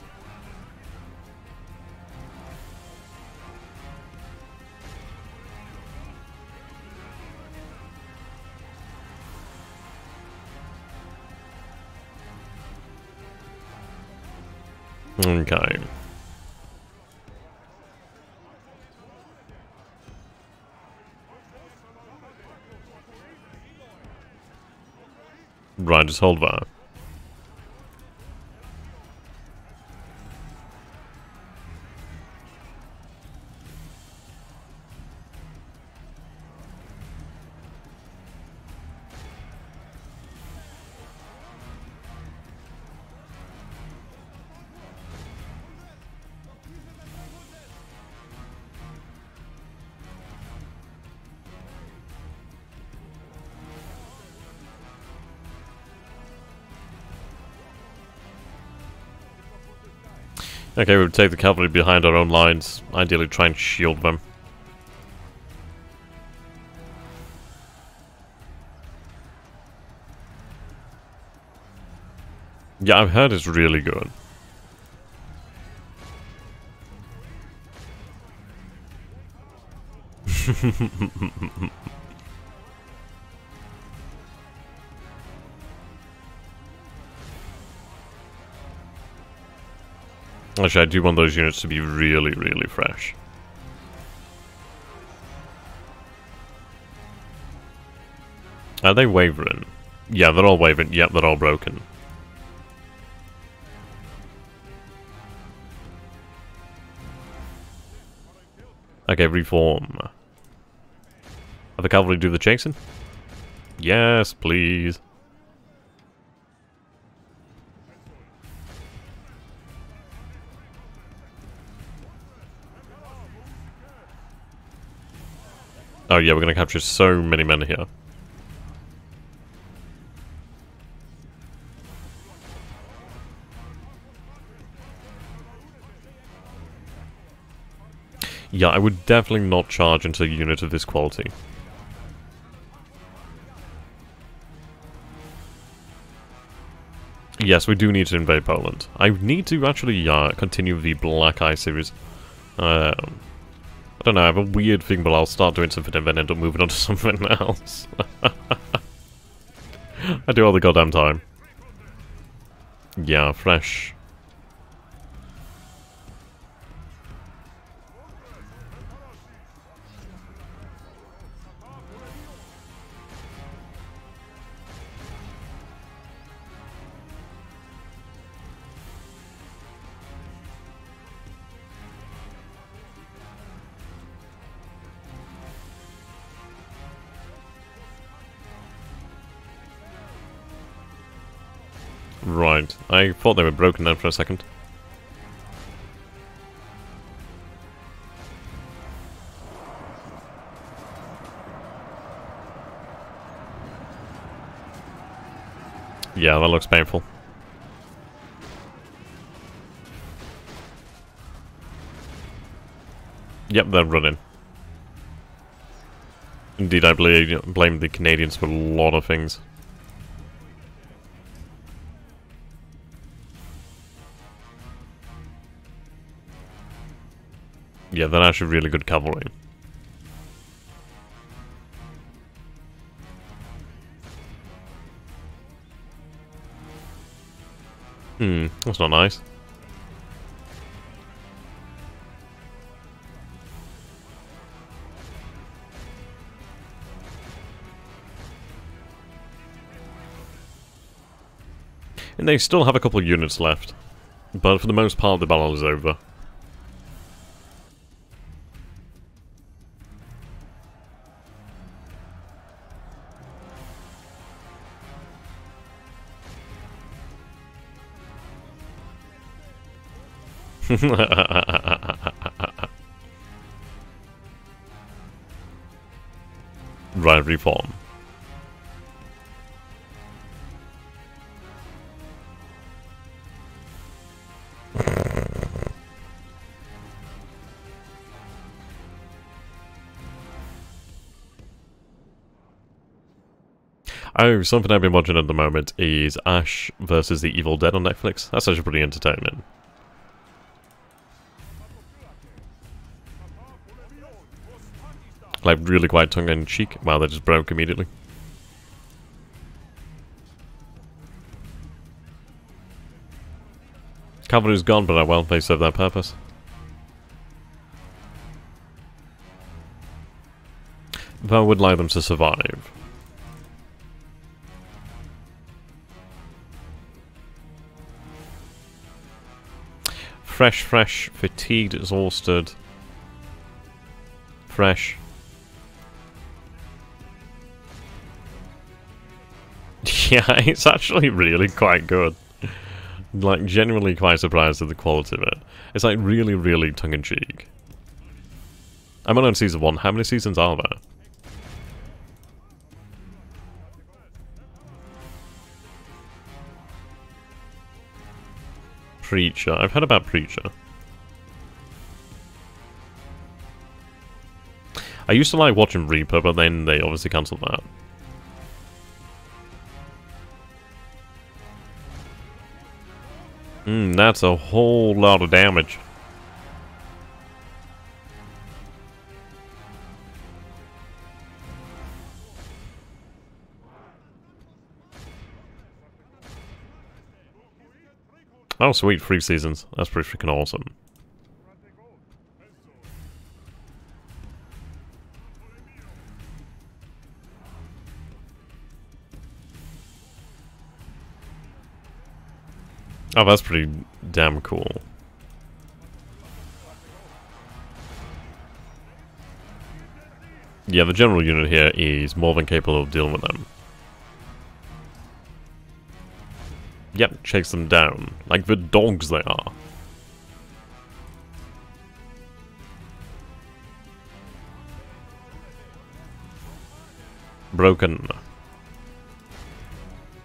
Okay. Right, just hold that. Okay, we would take the cavalry behind our own lines, ideally try and shield them. Yeah, I've heard it's really good. Actually, I do want those units to be really, really fresh. Are they wavering? Yeah, they're all wavering. Yep, they're all broken. Okay, reform. Have the cavalry do the chasing? Yes, please. Oh yeah, we're gonna capture so many men here. Yeah, I would definitely not charge into a unit of this quality. Yes, we do need to invade Poland. I need to actually continue the Black Eye series. I don't know, I have a weird thing, but I'll start doing something and then end up moving on to something else. I do all the goddamn time. Yeah, fresh. Right. I thought they were broken down for a second. Yeah, that looks painful. Yep, they're running. Indeed, I blame the Canadians for a lot of things. Yeah, they're actually really good cavalry. That's not nice. And they still have a couple of units left. But for the most part, the battle is over. Right, reform. Oh, something I've been watching at the moment is Ash versus the Evil Dead on Netflix. That's actually pretty entertaining. Like, really quite tongue-in-cheek. Wow, they just broke immediately. Cavalry's gone, but well, they serve their purpose. Though I would like them to survive. Fresh, fatigued, exhausted. Fresh. Yeah, it's actually really quite good. Like, genuinely quite surprised at the quality of it. It's like really, really tongue-in-cheek. I'm only on season 1. How many seasons are there? Preacher. I've heard about Preacher. I used to like watching Reaper, but then they obviously cancelled that. That's a whole lot of damage. Oh, sweet, 3 seasons. That's pretty freaking awesome. Oh, that's pretty damn cool. Yeah, the general unit here is more than capable of dealing with them. Yep, chase them down. Like the dogs they are. Broken.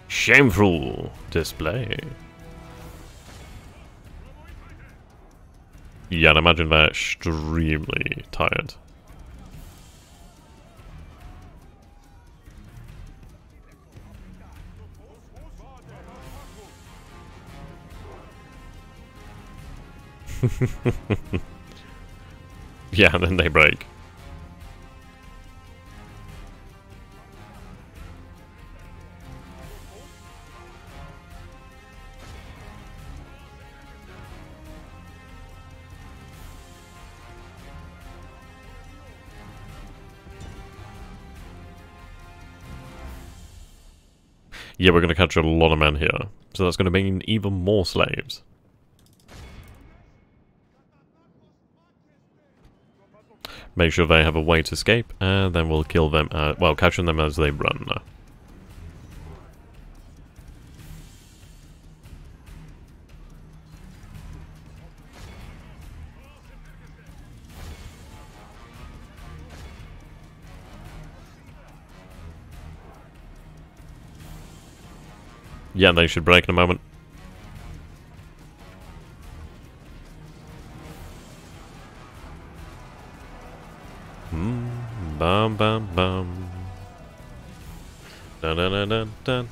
Shameful display. Yeah, and imagine they're extremely tired. Yeah, and then they break. Yeah, we're going to capture a lot of men here. So that's going to mean even more slaves. Make sure they have a way to escape, and then we'll kill them, well, capture them as they run. Yeah, they should break in a moment. Bum bum bum. Dun dun dun dun dun.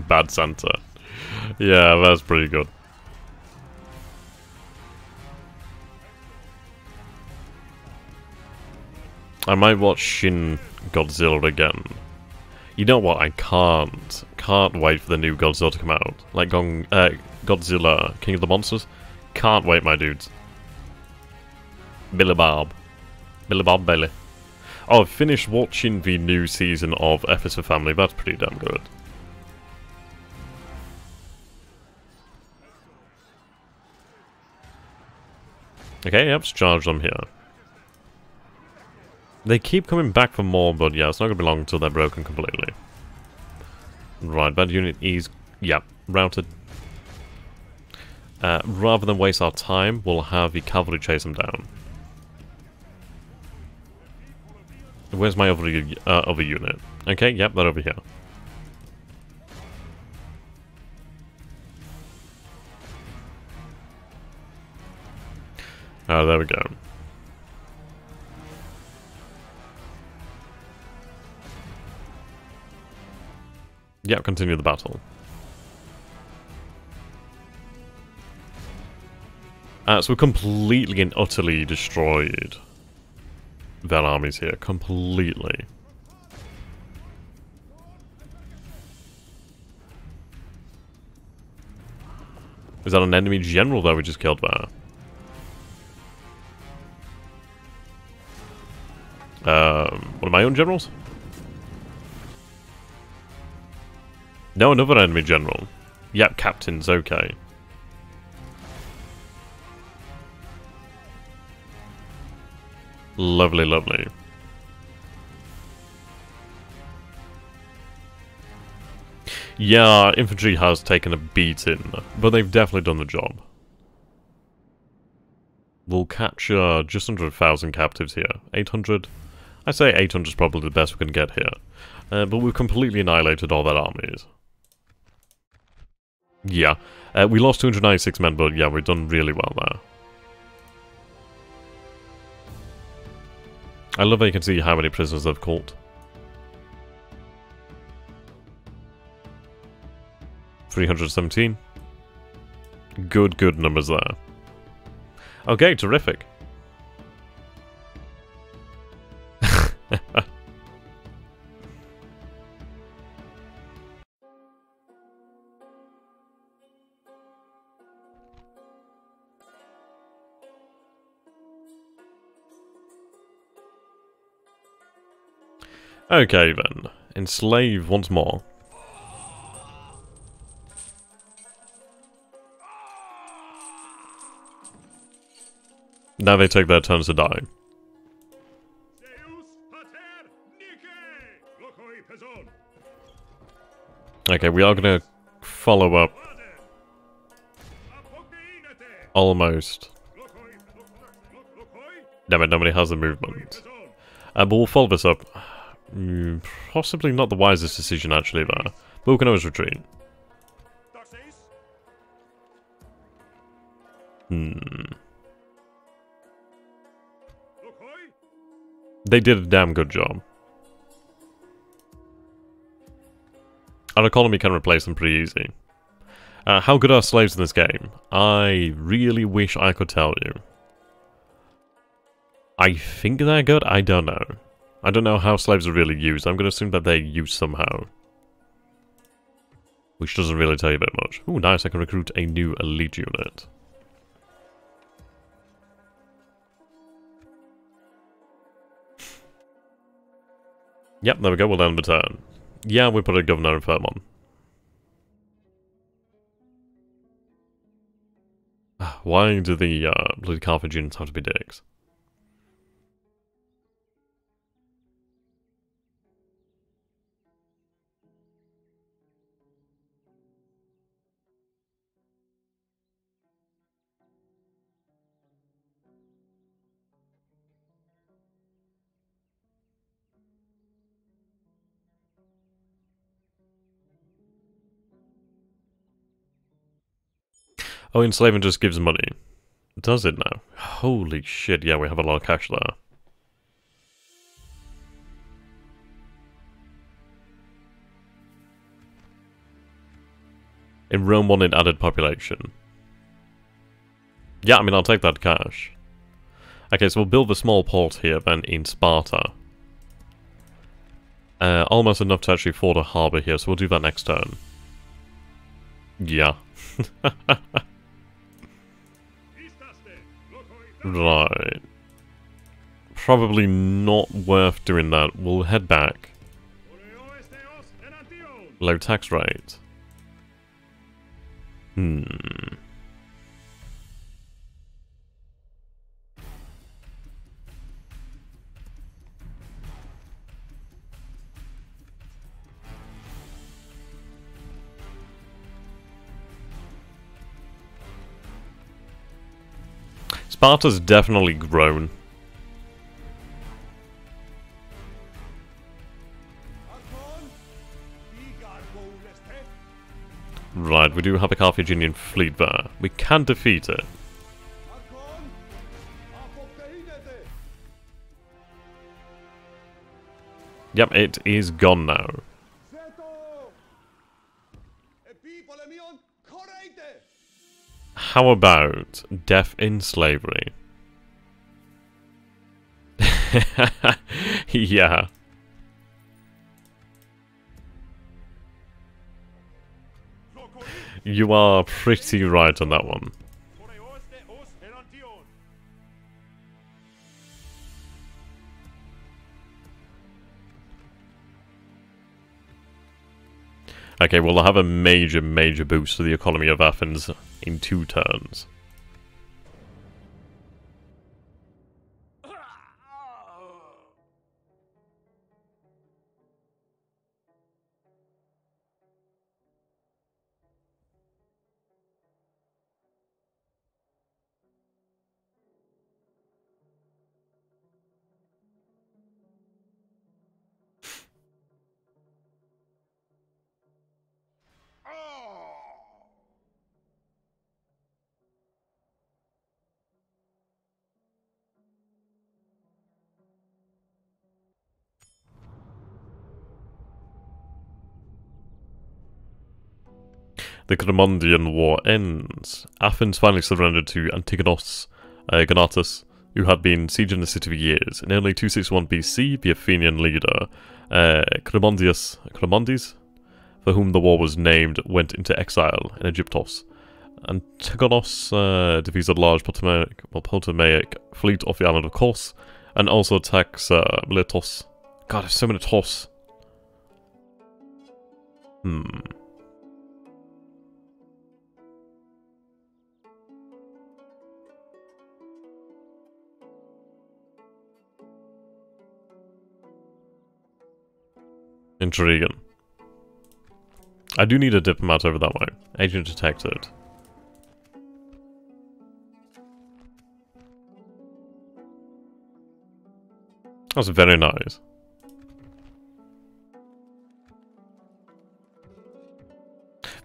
Bad Santa. Yeah, that's pretty good. I might watch Shin Godzilla again. You know what? I can't. Can't wait for the new Godzilla to come out. Like Godzilla, King of the Monsters. Can't wait, my dudes. Billy Bob. Billy Bob Bailey. Oh, I've finished watching the new season of F is for Family. That's pretty damn good. Okay, yep, charge them here. They keep coming back for more, but yeah, it's not going to be long until they're broken completely. Right, that unit is, yeah, routed. Rather than waste our time, we'll have the cavalry chase them down. Where's my other unit? Okay, yep, they're over here. Oh, there we go. Yep, continue the battle. So we're completely and utterly destroyed their armies here. Completely. Is that an enemy general that we just killed there? One of my own generals? No, another enemy general. Yep, captain's okay. Lovely, lovely. Yeah, infantry has taken a beating, but they've definitely done the job. We'll capture just under 1,000 captives here. 800? I say 800 is probably the best we can get here. But we've completely annihilated all their armies. Yeah. We lost 296 men, but yeah, we've done really well there. I love that you can see how many prisoners they've caught. 317. Good numbers there. Okay, terrific. Okay then, enslave once more. Now they take their turns to die. Okay, we are gonna follow up. Almost. Damn it, nobody has the movement. But we'll follow this up. Possibly not the wisest decision actually there. But we can always retreat. They did a damn good job. Our economy can replace them pretty easy. How good are slaves in this game? I really wish I could tell you. I think they're good, I don't know. I don't know how slaves are really used. I'm going to assume that they're used somehow. Which doesn't really tell you that much. Ooh, nice, I can recruit a new elite unit. Yep, there we go, we'll end the turn. Yeah, we put a governor in Fairmont. Why do the bloody Carthaginians have to be dicks? Oh, enslavement just gives money. Does it now? Holy shit, yeah, we have a lot of cash there. In Rome wanted added population. Yeah, I mean, I'll take that cash. Okay, so we'll build a small port here then in Sparta. Almost enough to actually afford a harbour here, so we'll do that next turn. Yeah. Right. Probably not worth doing that. We'll head back. Low tax rate. Sparta's definitely grown. Right, we do have a Carthaginian fleet there. We can defeat it. Yep, it is gone now. How about death in slavery? Yeah. You are pretty right on that one. Okay, well, I'll have a major boost to the economy of Athens in 2 turns. The Chromondian War ends. Athens finally surrendered to Antigonos Gonatas, who had been sieging the city for years. In early 261 BC, the Athenian leader, Chromondes, for whom the war was named, went into exile in Aegyptos. Antigonos defeated a large Ptolemaic fleet off the island of Kos, and also attacks Miletos. God, there's so many Tos. Intriguing. I do need a diplomat over that way. Agent detected. That's very nice.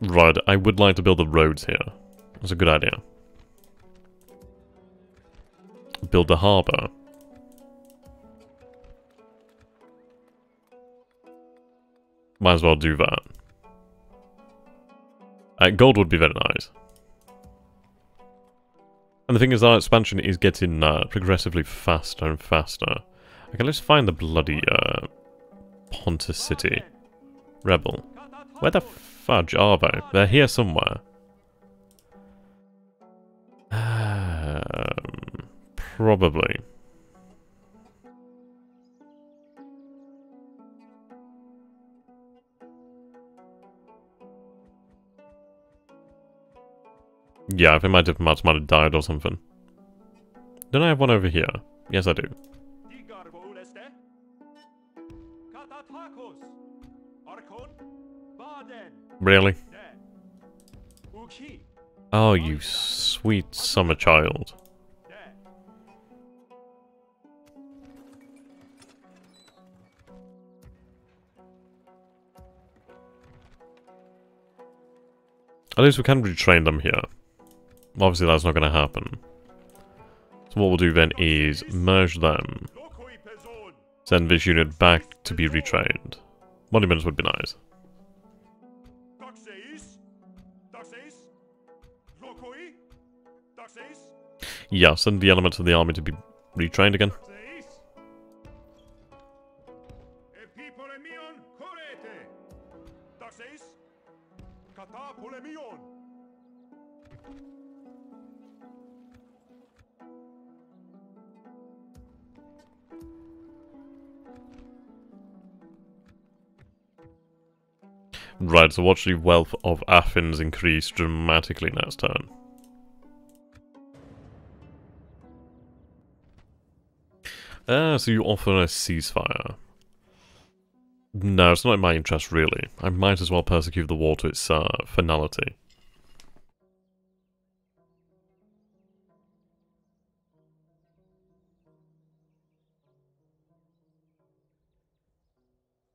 Right, I would like to build the roads here. That's a good idea. Build the harbour. Might as well do that. Gold would be very nice. And the thing is, our expansion is getting progressively faster and faster. Okay, let's find the bloody Pontus City. Rebel. Where the fudge are they? They're here somewhere. Probably. Yeah, I think my diplomats might have died or something. Don't I have one over here? Yes, I do. Really? Oh, you sweet summer child. At least we can retrain them here. Obviously that's not going to happen. So what we'll do then is merge them. Send this unit back to be retrained. Monuments would be nice. Yeah, send the elements of the army to be retrained again. Right, so watch the wealth of Athens increase dramatically next turn. So you offer a ceasefire. No, it's not in my interest, really. I might as well persecute the war to its finality.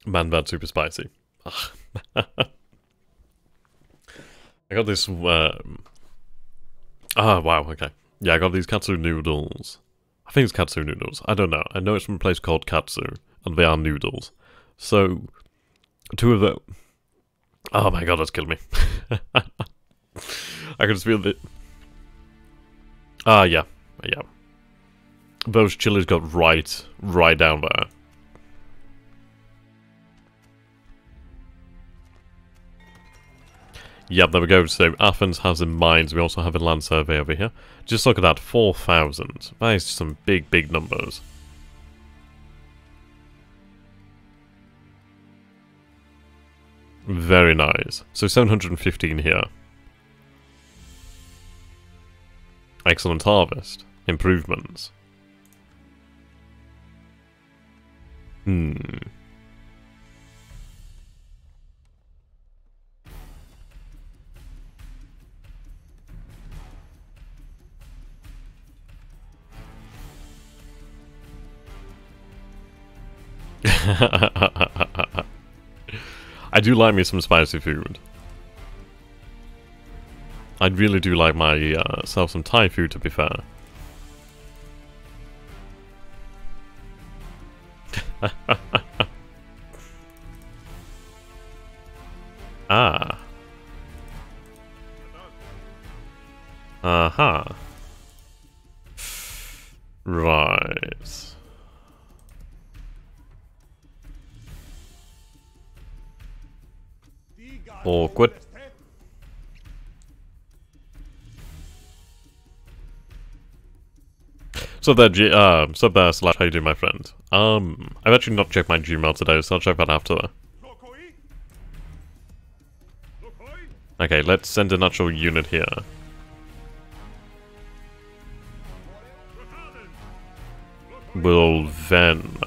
Man, that's super spicy. I got this, wow, okay. Yeah, I got these katsu noodles. I think it's katsu noodles. I don't know. I know it's from a place called Katsu, and they are noodles. So, two of them... Oh my god, that's killing me. I can just feel that... Yeah. Those chilies got right down there. Yep, there we go. So Athens has in mines. We also have a land survey over here. Just look at that, 4,000. That is some big numbers. Very nice. So 715 here. Excellent harvest. Improvements. I do like me some spicy food. I really do like myself some Thai food, to be fair. Ah. Aha. Right. Awkward. So there, Slash, how you doing, my friend? I've actually not checked my Gmail today, so I'll check that after. Okay, let's send an actual unit here. We'll then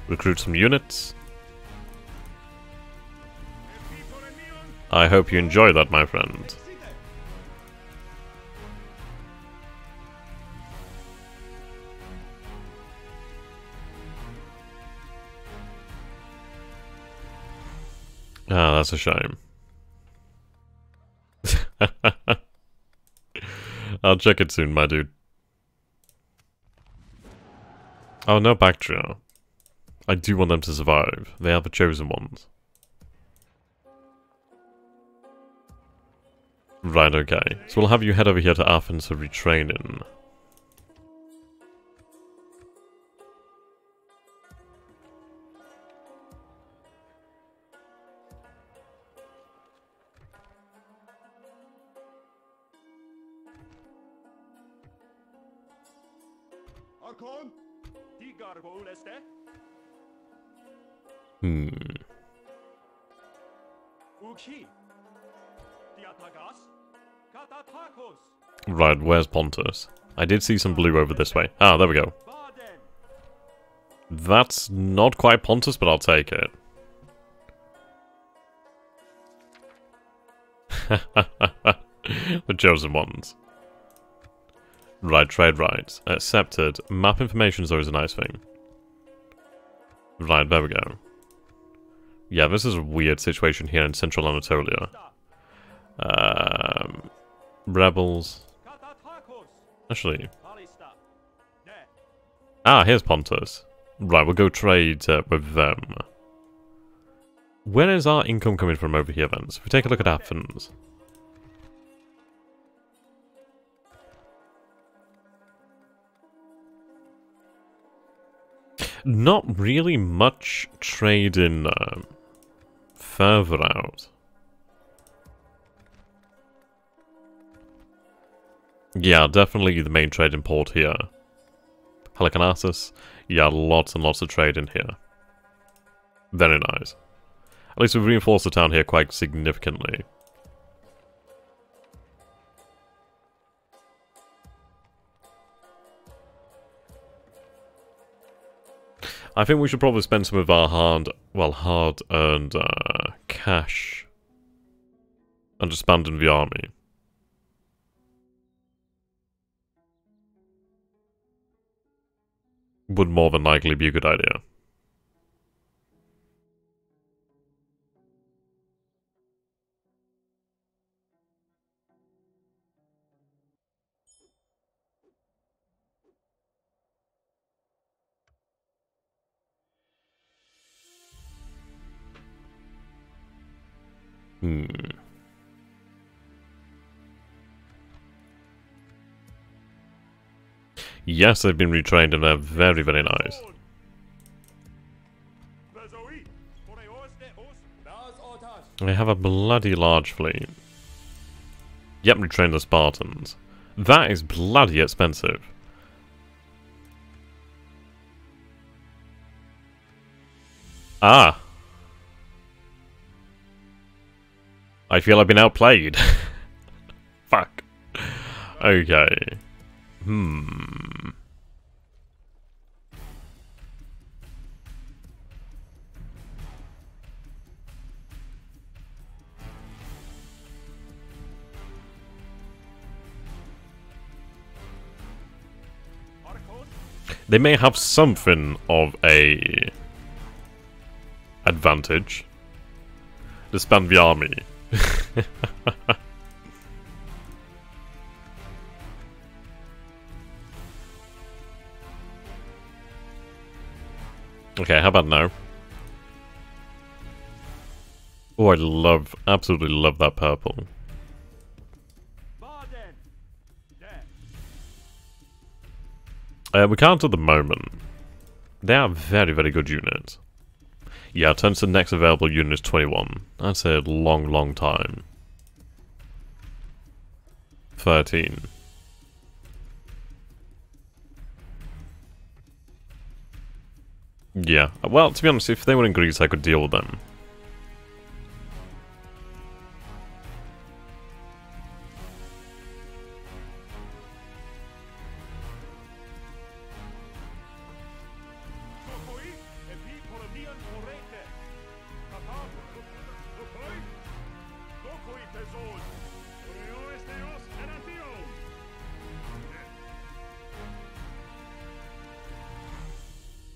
recruit some units. I hope you enjoy that, my friend. Ah, that's a shame. I'll check it soon, my dude. Oh, no Bactria. I do want them to survive. They are the chosen ones. Right, okay. So we'll have you head over here to Athens for retraining. Right, where's Pontus? I did see some blue over this way. Ah, there we go. That's not quite Pontus, but I'll take it. The chosen ones. Right, trade rights. Accepted. Map information is always a nice thing. Right, there we go. Yeah, this is a weird situation here in central Anatolia. Um, rebels. Actually. Ah, here's Pontus. Right, we'll go trade with them. Where is our income coming from over here then? So if we take a look at Athens. Not really much trade in further out. Yeah, definitely the main trading port here. Halicarnassus. Yeah, lots and lots of trade in here. Very nice. At least we've reinforced the town here quite significantly. I think we should probably spend some of our hard-earned cash on expanding the army. Would more than likely be a good idea. Yes, they've been retrained and they're very, very nice. They have a bloody large fleet. Yep, retrain the Spartans. That is bloody expensive. Ah. I feel I've been outplayed. Fuck. Okay. They may have something of a advantage. Disband the army. Okay, how about now? Oh, I absolutely love that purple. We can't at the moment. They are very, very good units. Yeah, turns to the next available unit is 21. That's a long, long time. 13. Yeah, well, to be honest, if they were in Greece, I could deal with them.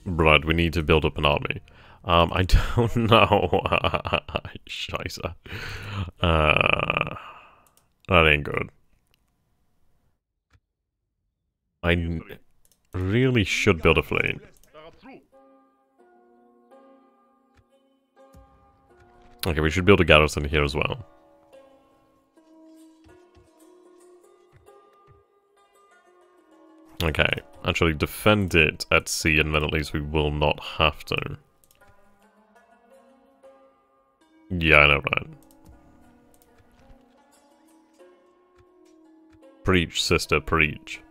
Right, we need to build up an army. I don't know. Scheisse. That ain't good. I really should build a fleet. Okay, we should build a garrison here as well. Okay, actually defend it at sea and then at least we will not have to. Yeah, I know, right? Preach, sister, preach.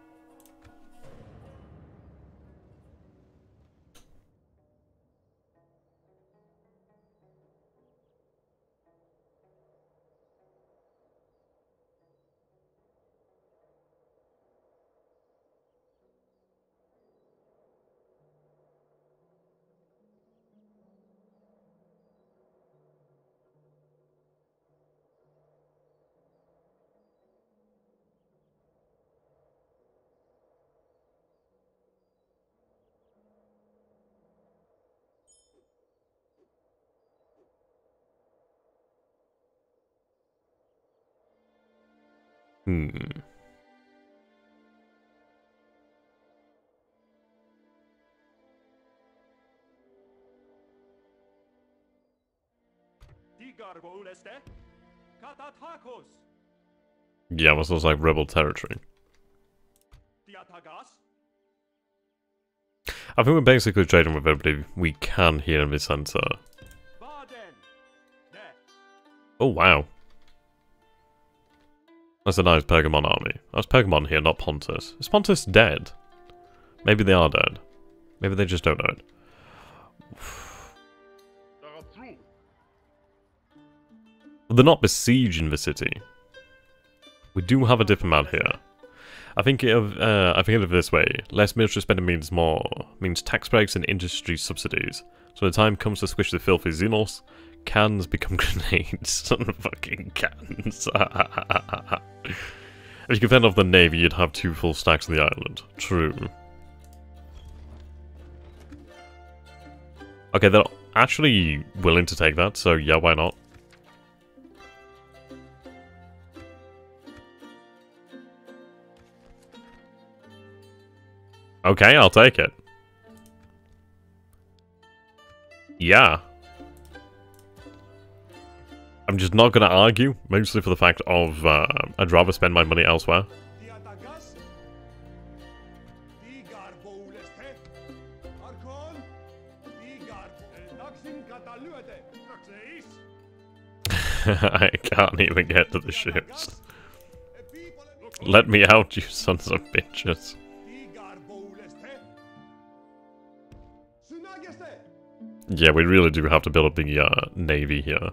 Hmm. Yeah, this looks like rebel territory. I think we're basically trading with everybody we can here in the center. Oh, wow. That's a nice Pergamon army. That's Pergamon here, not Pontus. Is Pontus dead? Maybe they are dead. Maybe they just don't know it. They're not besieging the city. We do have a diplomat here. I think of it this way: less military spending means tax breaks and industry subsidies. So when the time comes to squish the filthy Xenos, cans become grenades. Fucking cans. If you could fend off the navy, you'd have 2 full stacks on the island. True. Okay, they're actually willing to take that, so yeah, why not? Okay, I'll take it. Yeah. I'm just not going to argue, mostly for the fact of I'd rather spend my money elsewhere. I can't even get to the ships. Let me out, you sons of bitches. Yeah, we really do have to build a big navy here.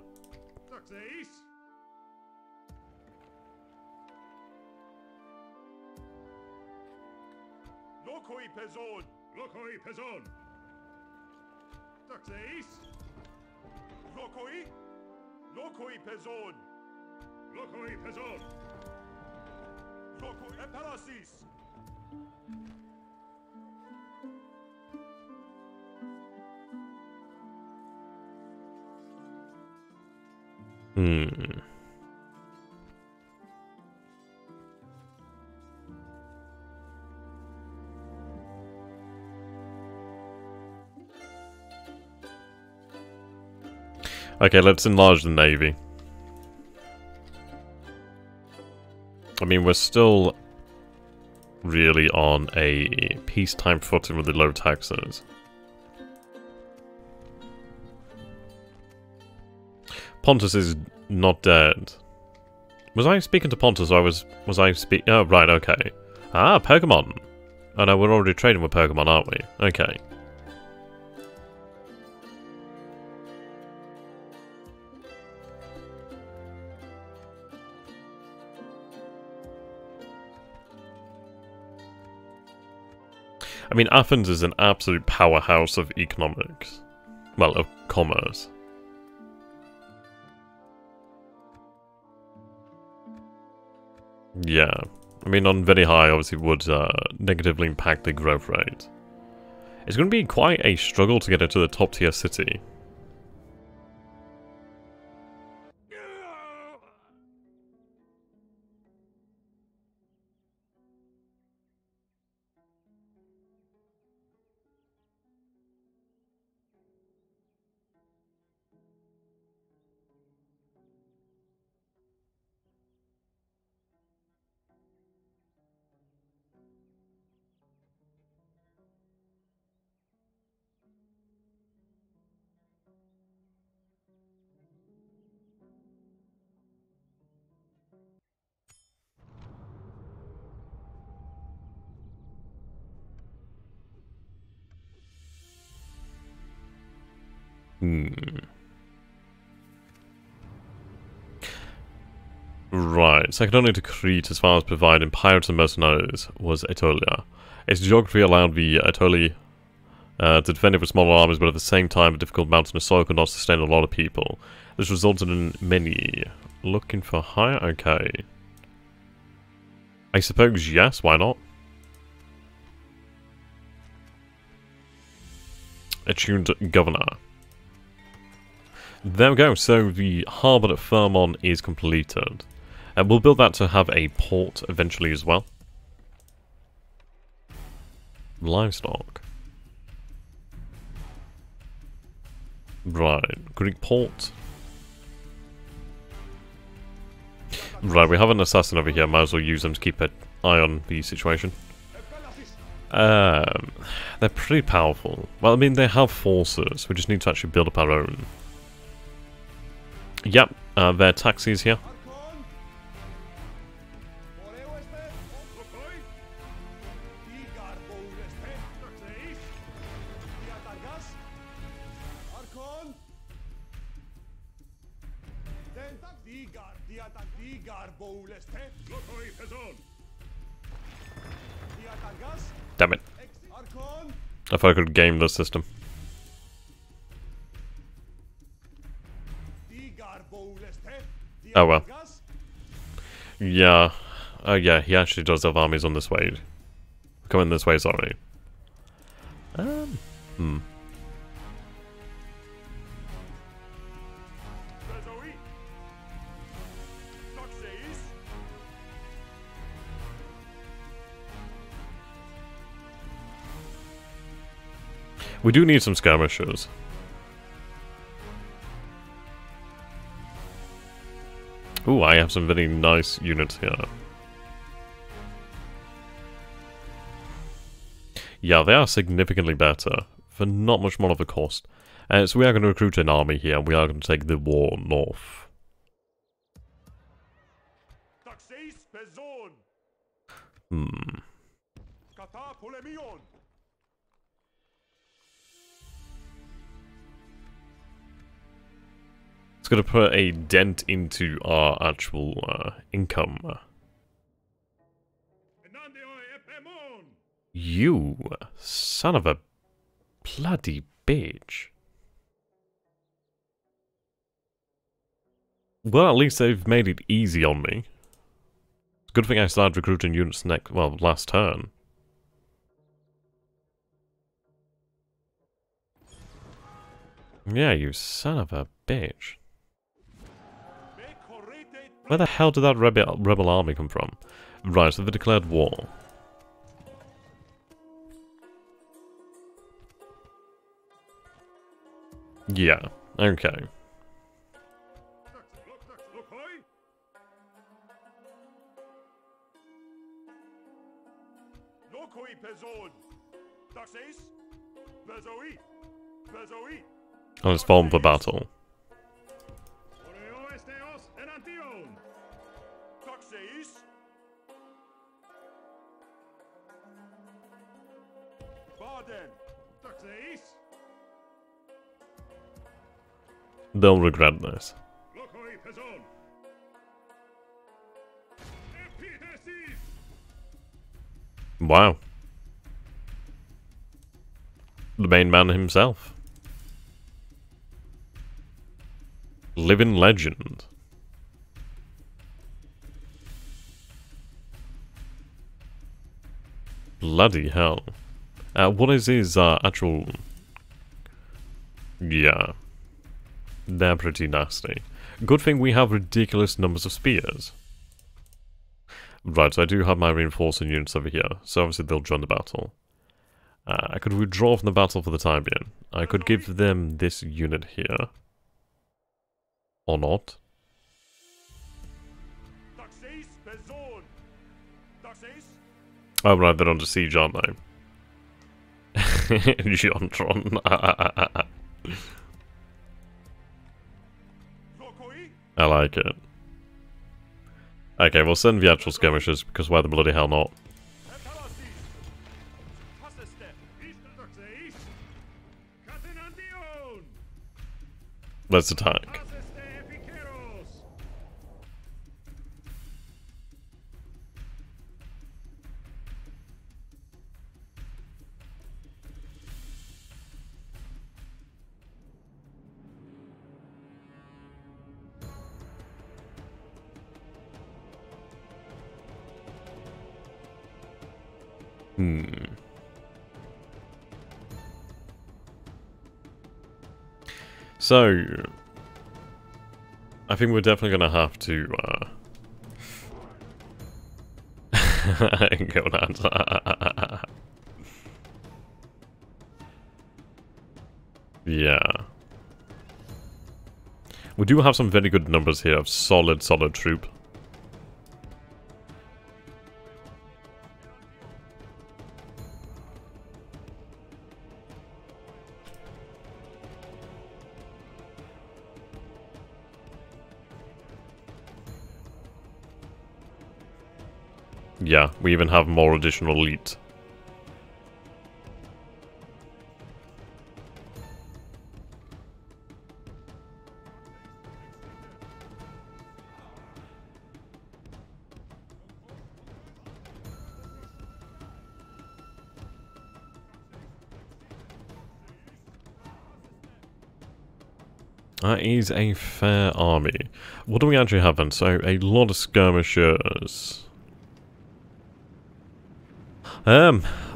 Okay, let's enlarge the navy. I mean, we're still really on a peacetime footing with the low taxes. Pontus is not dead. Was I speaking to Pontus or was I speaking... Oh, right, okay. Ah, Pergamon. Oh no, we're already trading with Pergamon, aren't we? Okay. I mean, Athens is an absolute powerhouse of economics. Well, of commerce. Yeah. I mean, on very high, obviously, would negatively impact the growth rate. It's going to be quite a struggle to get it to the top tier city. Right, second only to Crete as far as providing pirates and mercenaries was Aetolia. Its geography allowed the Aetoli to defend it with smaller armies, but at the same time a difficult mountainous soil could not sustain a lot of people. This resulted in many looking for hire. Okay. I suppose yes, why not? Attuned governor. There we go, so the harbour at Fermon is completed. And we'll build that to have a port eventually as well. Livestock. Right, Greek port. Right, we have an assassin over here. Might as well use them to keep an eye on the situation. They're pretty powerful. Well, I mean, they have forces. We just need to actually build up our own. Yep, they're taxis here. Damn it. If I could game the system. Oh well. Yeah. Oh yeah, he actually does have armies on this way. Coming this way, sorry. We do need some skirmishers. Ooh, I have some very nice units here. Yeah, they are significantly better, for not much more of a cost. So we are going to recruit an army here, and we are going to take the war north. It's going to put a dent into our actual income. You son of a bloody bitch. Well, at least they've made it easy on me. Good thing I started recruiting units last turn. Yeah, you son of a bitch. Where the hell did that rebel army come from? Right, so they declared war. Yeah, okay. Oh, it's formed for battle. They'll regret this. Wow. The main man himself. Living legend. Bloody hell. What is his actual... Yeah. They're pretty nasty. Good thing we have ridiculous numbers of spears. Right, so I do have my reinforcing units over here, so obviously they'll join the battle. I could withdraw from the battle for the time being. I could give them this unit here. Or not. Oh right, they're under siege, aren't they? Jontron. I like it. Okay, we'll send the actual skirmishers, because why the bloody hell not? Let's attack. So, I think we're definitely going to have to Gonads. Yeah. We do have some very good numbers here of solid troop. Yeah, we even have more additional elite. That is a fair army. What do we actually have then? So, a lot of skirmishers.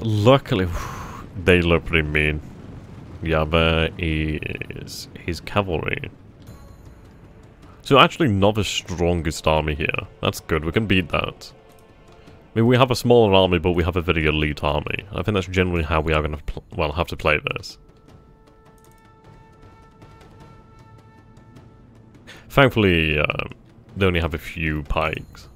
Luckily, they look pretty mean. Yeah, there is his cavalry. So actually not the strongest army here. That's good, we can beat that. I mean, we have a smaller army, but we have a very elite army. I think that's generally how we are going to, have to play this. Thankfully, they only have a few pikes.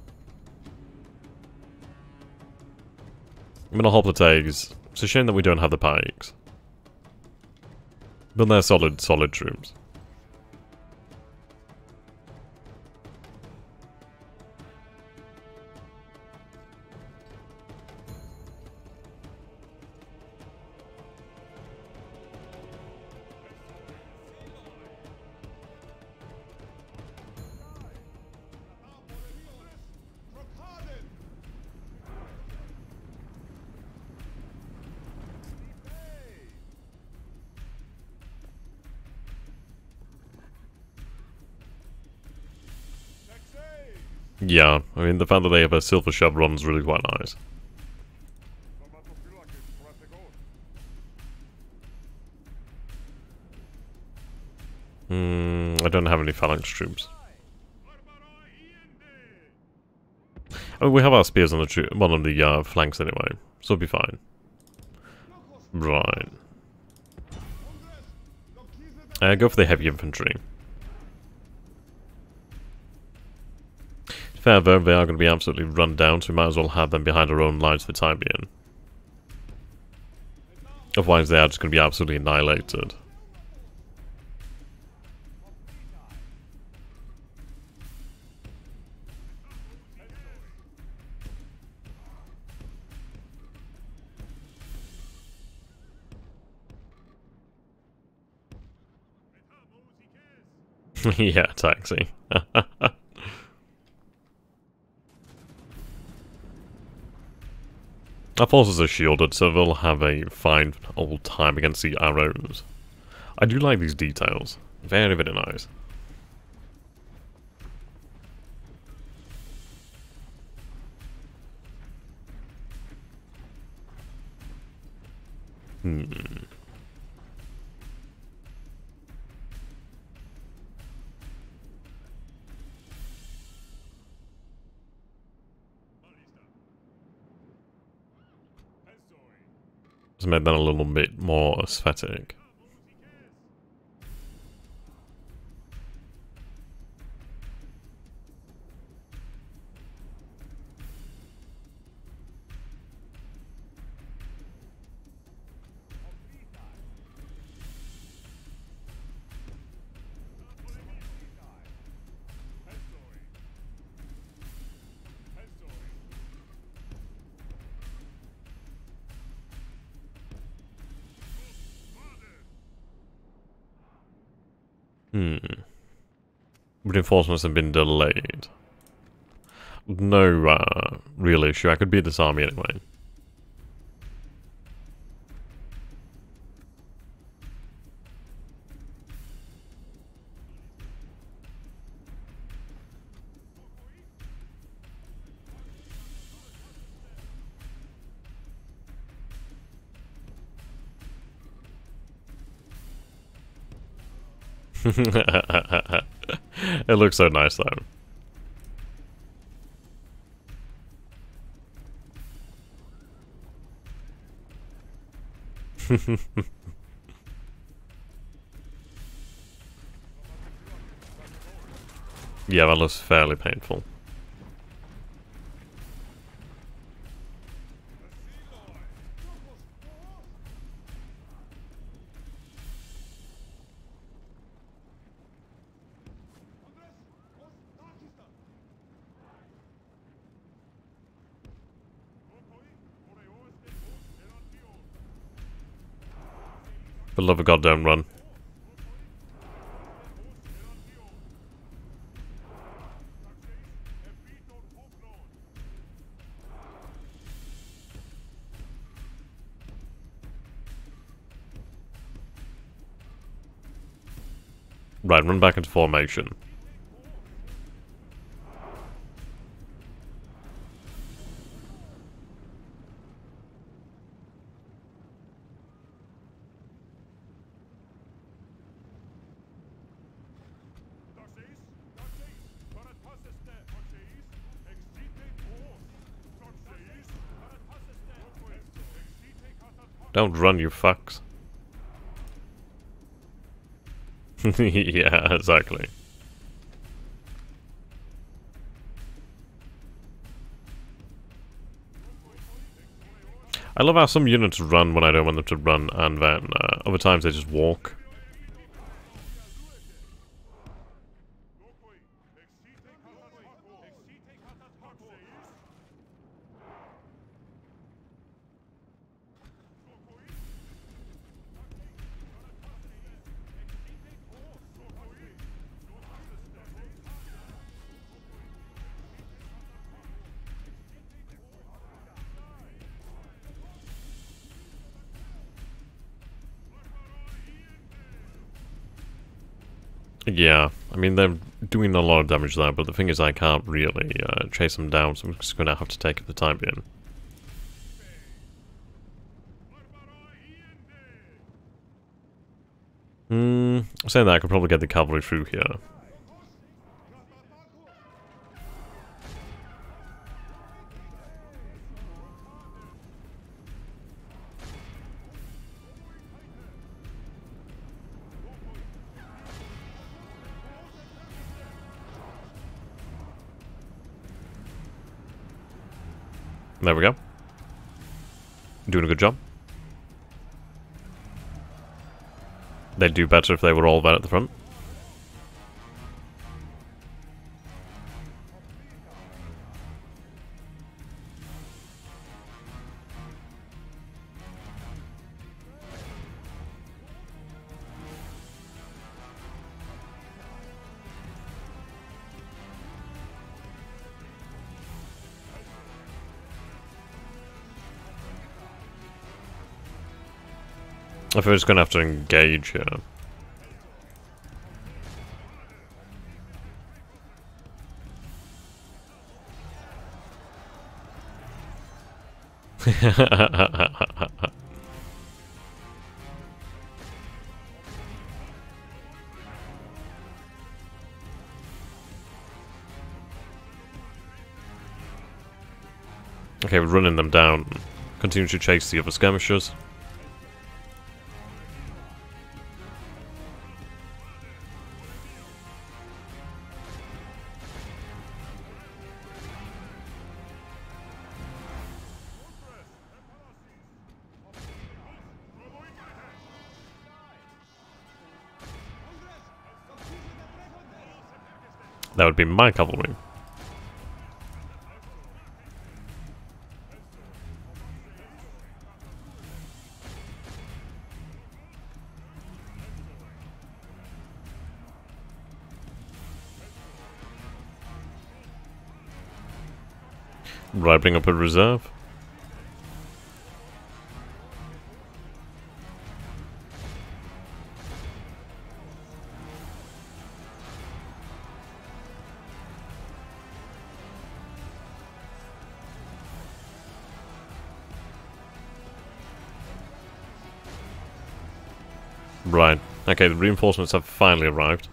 I'm gonna hope the tags. It's a shame that we don't have the pikes. But they're solid troops. Yeah, I mean, the fact that they have a silver chevron is really quite nice. I don't have any phalanx troops. I mean, we have our spears on the flanks anyway, so it'll be fine. Right. Go for the heavy infantry. Fair though, they are going to be absolutely run down, so we might as well have them behind our own lines for the time being. Otherwise they are just going to be absolutely annihilated. Yeah, taxi. Our forces are shielded, so they'll have a fine old time against the arrows. I do like these details. Very, very nice. Just made that a little bit more aesthetic. Reinforcements have been delayed. No real issue. I could beat this army anyway. It looks so nice though. Yeah, that looks fairly painful. For the love of God, don't run. Right, run back into formation. Don't run, you fucks. Yeah, exactly. I love how some units run when I don't want them to run, and then other times they just walk. Yeah, I mean, they're doing a lot of damage there, but the thing is I can't really chase them down, so I'm just going to have to take it for the time being. Saying that, I could probably get the cavalry through here. There we go. Doing a good job. They'd do better if they were all there at the front. I think we're just going to have to engage here. Okay, we're running them down. Continue to chase the other skirmishers. That would be my cavalry. Right, bring up a reserve. Right. Okay, the reinforcements have finally arrived.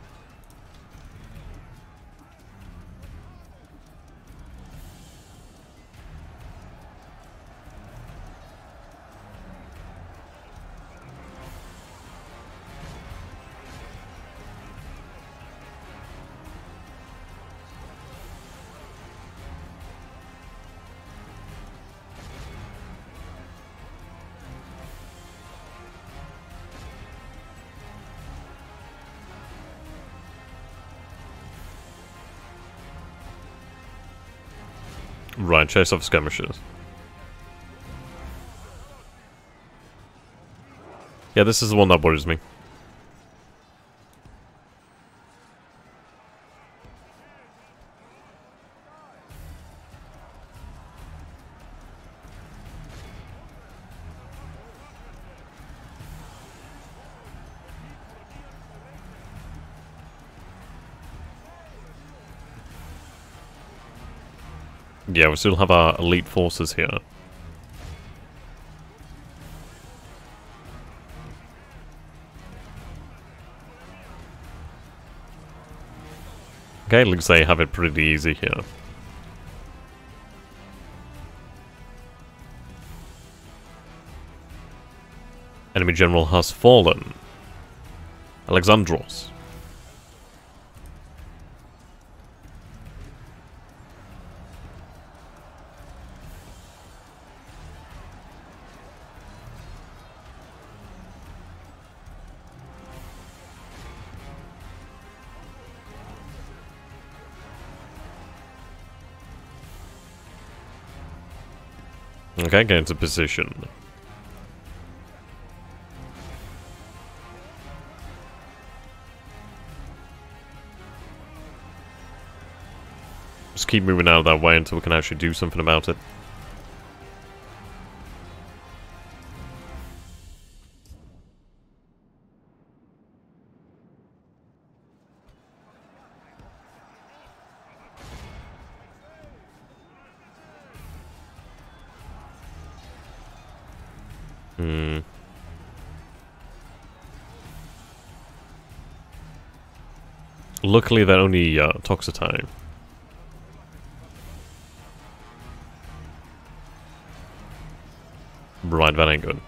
Right, chase off skirmishers. Yeah, this is the one that worries me. Yeah, we still have our elite forces here. Okay, looks like they have it pretty easy here. Enemy general has fallen. Alexandros. Okay, get into position. Just keep moving out of that way until we can actually do something about it. Luckily, that only Toxitime. Right, that ain't good.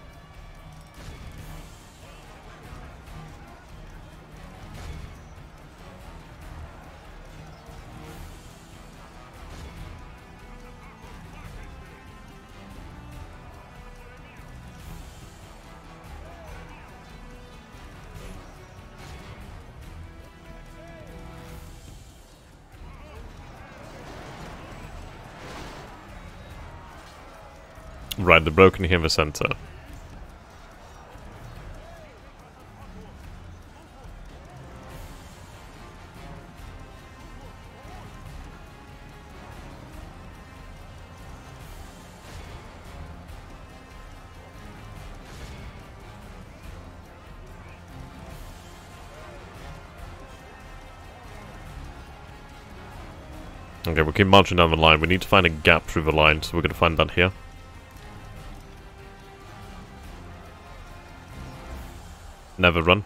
Right, they're broken here in the center. Okay, we'll keep marching down the line. We need to find a gap through the line, so we're going to find that here. Never run.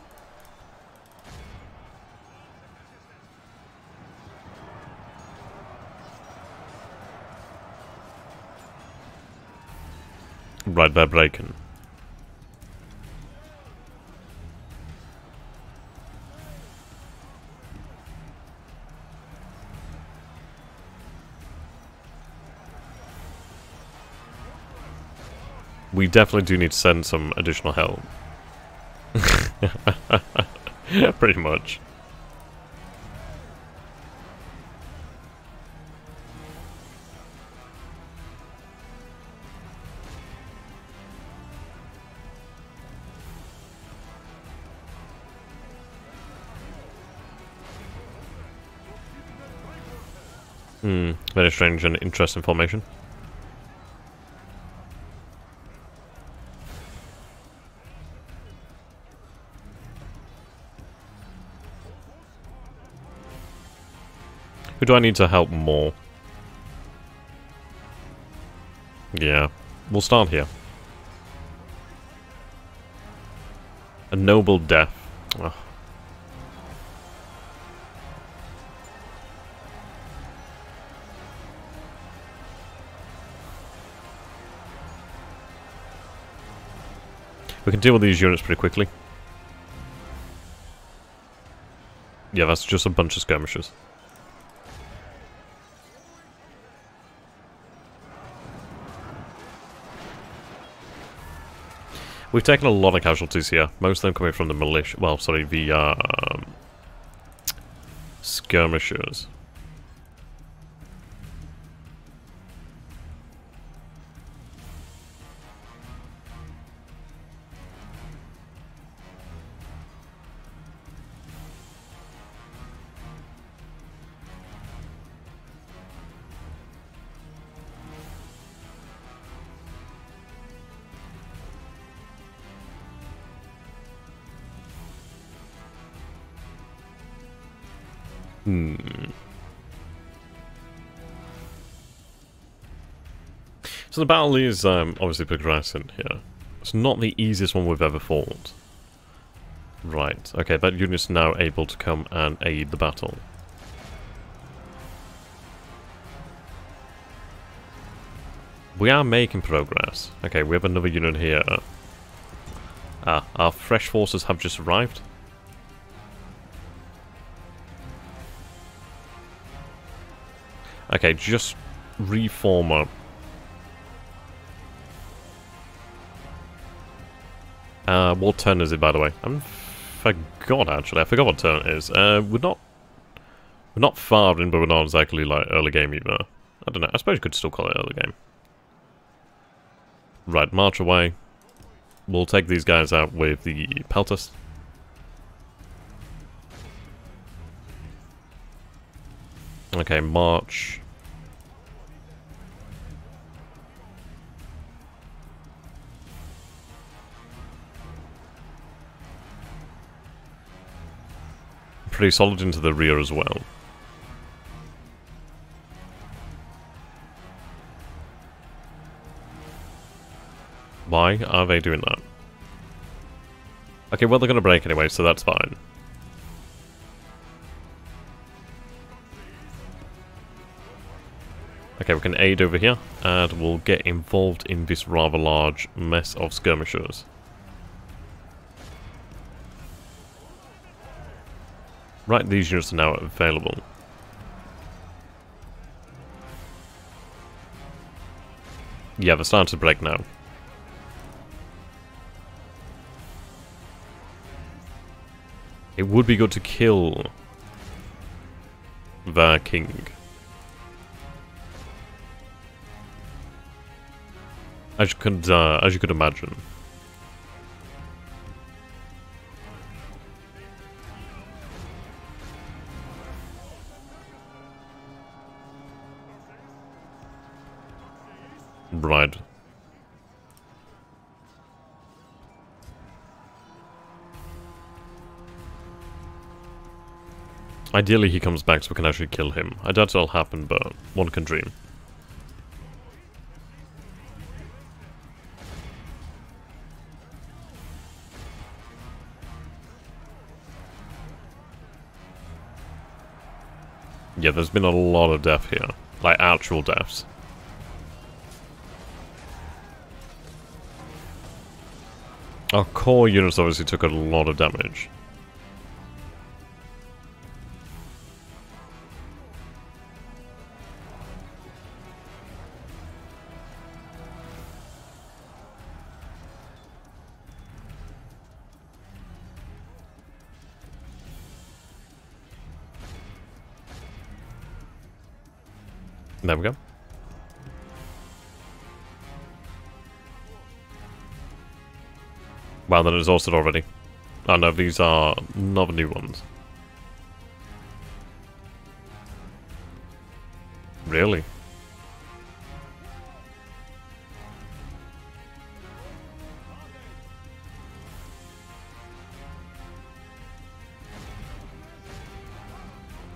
Right, they're breaking. We definitely do need to send some additional help. Pretty much. Very strange and interesting formation. Who do I need to help more? Yeah, we'll start here. A noble death. Ugh. We can deal with these units pretty quickly. Yeah, that's just a bunch of skirmishers. We've taken a lot of casualties here, most of them coming from the militia. Well, sorry, the skirmishers. Hmm. So the battle is obviously progressing here. It's not the easiest one we've ever fought. Right, okay, that unit's now able to come and aid the battle. We are making progress. Okay, we have another unit here. Ah, our fresh forces have just arrived. Okay, just reform up. What turn is it, by the way? I forgot, actually. I forgot what turn it is. We're not far in, but we're not exactly, like, early game either. I don't know. I suppose you could still call it early game. Right, march away. We'll take these guys out with the pelters. Okay, march. Pretty solid into the rear as well. Why are they doing that? Okay, well, they're going to break anyway, so that's fine. Okay, we can aid over here, and we'll get involved in this rather large mess of skirmishers. Right, these units are now available. Yeah, they're starting to break now. It would be good to kill their king. As you could imagine. Right. Ideally he comes back so we can actually kill him. I doubt it'll happen, but one can dream. Yeah, there's been a lot of death here. Like, actual deaths. Our core units obviously took a lot of damage. There we go. Wow, they're exhausted already. Oh no, these are not the new ones. Really?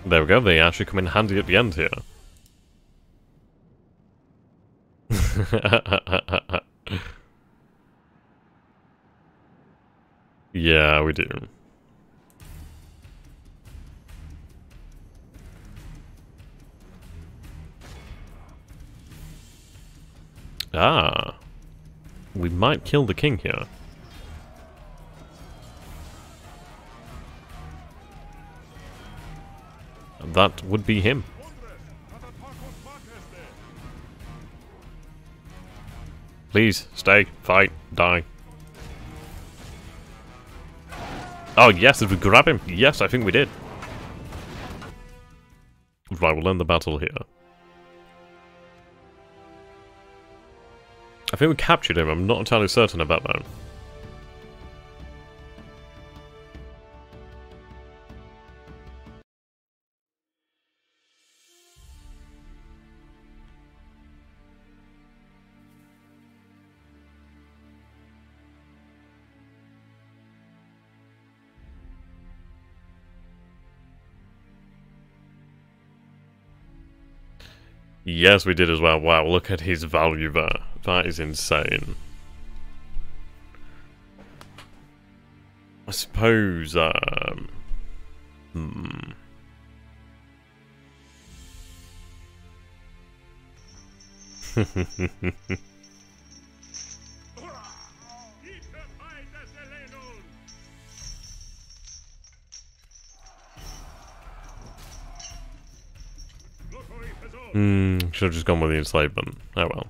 There we go, they actually come in handy at the end here. Yeah, we do. Ah. We might kill the king here. That would be him. Please, stay, fight, die. Oh yes, did we grab him? Yes, I think we did. Right, we'll end the battle here. I think we captured him, I'm not entirely certain about that. Yes, we did as well. Wow, look at his value there. That is insane. I suppose, should have just gone with the enslavement. Oh well.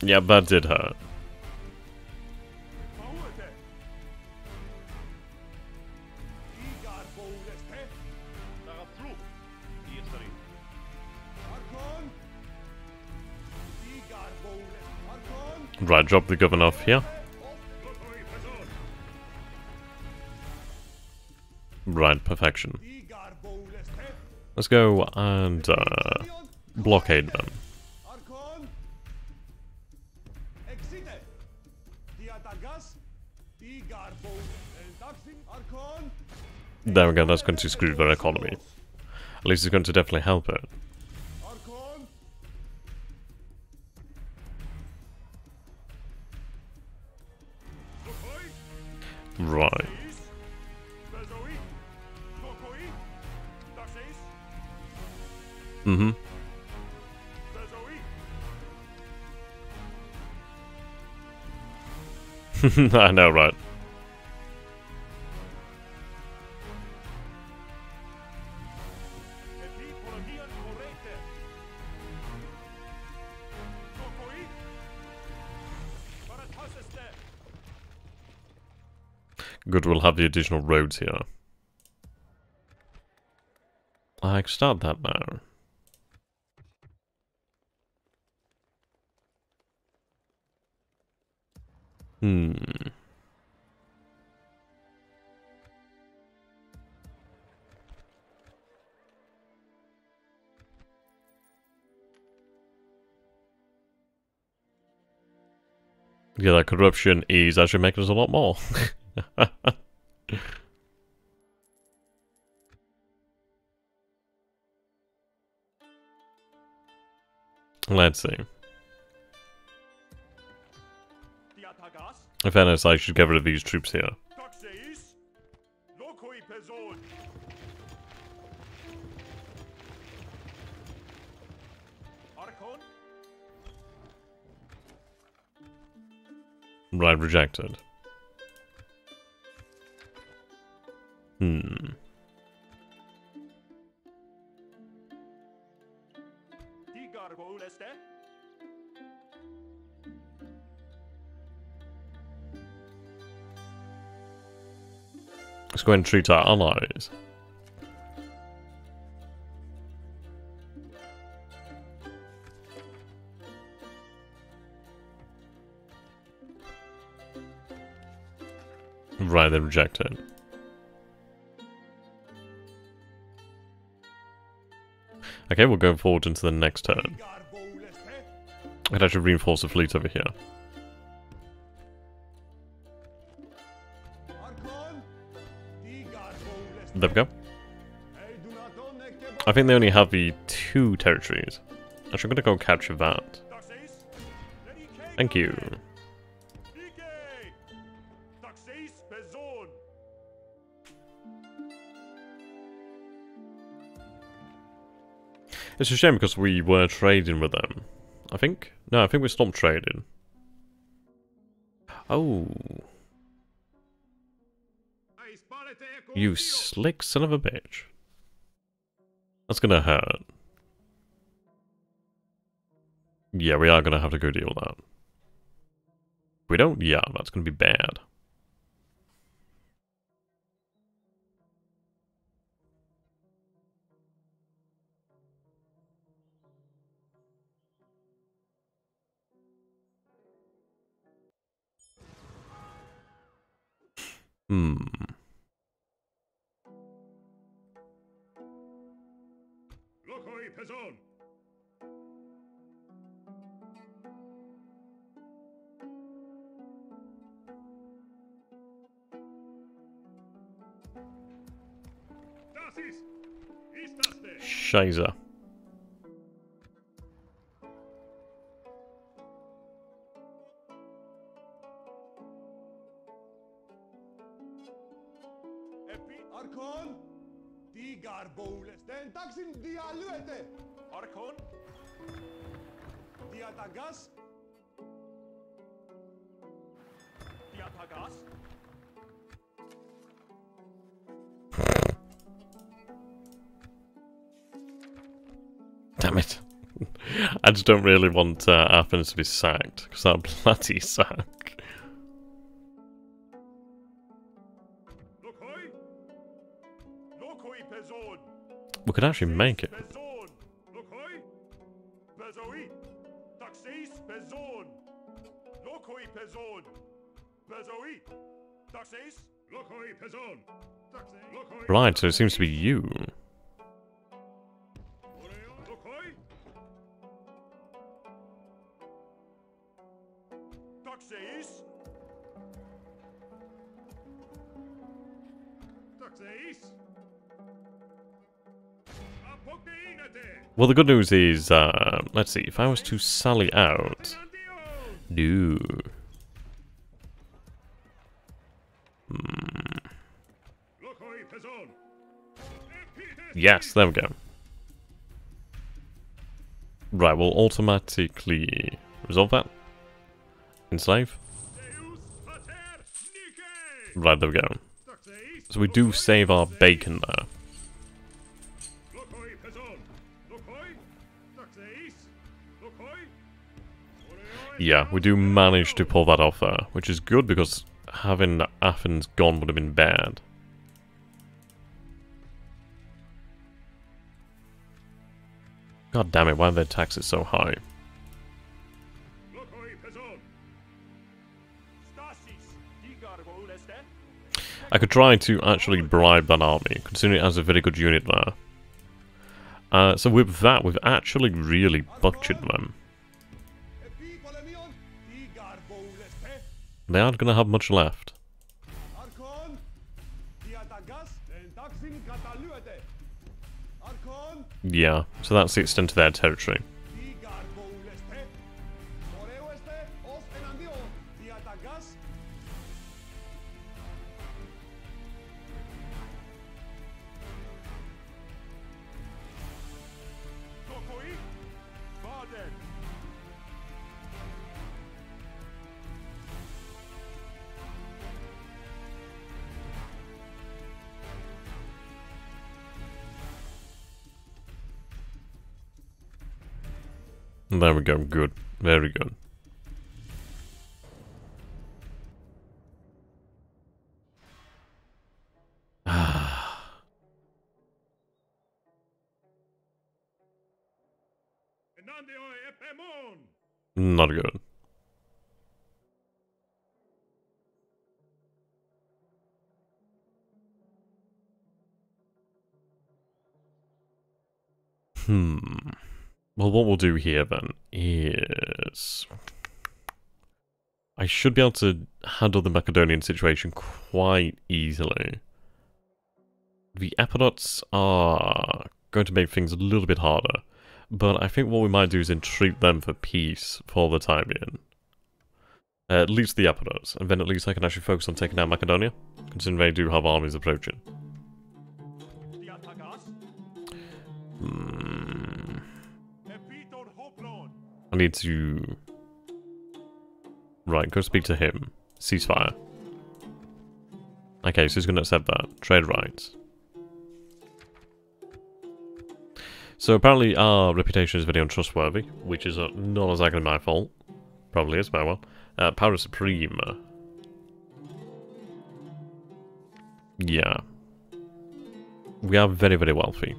Yeah, that did hurt. Right, drop the governor off here. Right, perfection. Let's go and blockade them. There we go, that's going to screw their economy. At least it's going to definitely help it. Right. Mm-hmm. I know, right? Good, we'll have the additional roads here. I can start that now. Yeah, that corruption is actually making us a lot more. Let's see. In fairness, I should get rid of these troops here. Right, rejected. Let's go and treat our allies. Right, then rejected. Okay, we'll go forward into the next turn. I could actually reinforce the fleet over here. There we go. I think they only have the 2 territories. Actually, I'm gonna go capture that. Thank you. It's a shame because we were trading with them. I think? No, I think we stopped trading. Oh. You slick son of a bitch. That's gonna hurt. Yeah, we are gonna have to go deal with that. If we don't, yeah, that's gonna be bad. Scheiße. Arkon, die garboles, den taxin dialuete. Arkon, diatagas, diatagas. Damn it. I just don't really want Athens to be sacked, because that bloody sack. We could actually make it. Right, so it seems to be you. Well, the good news is, let's see, if I was to sally out... No. Yes, there we go. Right, we'll automatically resolve that. Enslave. Right, there we go. So we do save our bacon there. Yeah, we do manage to pull that off there, which is good because having Athens gone would have been bad. God damn it, why are their taxes so high? I could try to actually bribe that army, considering it has a very good unit there. So with that, we've actually really butchered them. They aren't going to have much left. Yeah, so that's the extent of their territory. There we go, good. Very good. Not good. Well, what we'll do here then is... I should be able to handle the Macedonian situation quite easily. The Epirots are going to make things a little bit harder, but I think what we might do is entreat them for peace for the time being. At least the Epirots, and then at least I can actually focus on taking down Macedonia, considering they do have armies approaching. I need to... Right, go speak to him. Ceasefire. Okay, so he's going to accept that. Trade rights. So apparently our reputation is very untrustworthy, which is not exactly my fault. Probably is, but well. Power Supreme. Yeah. We are very, very wealthy.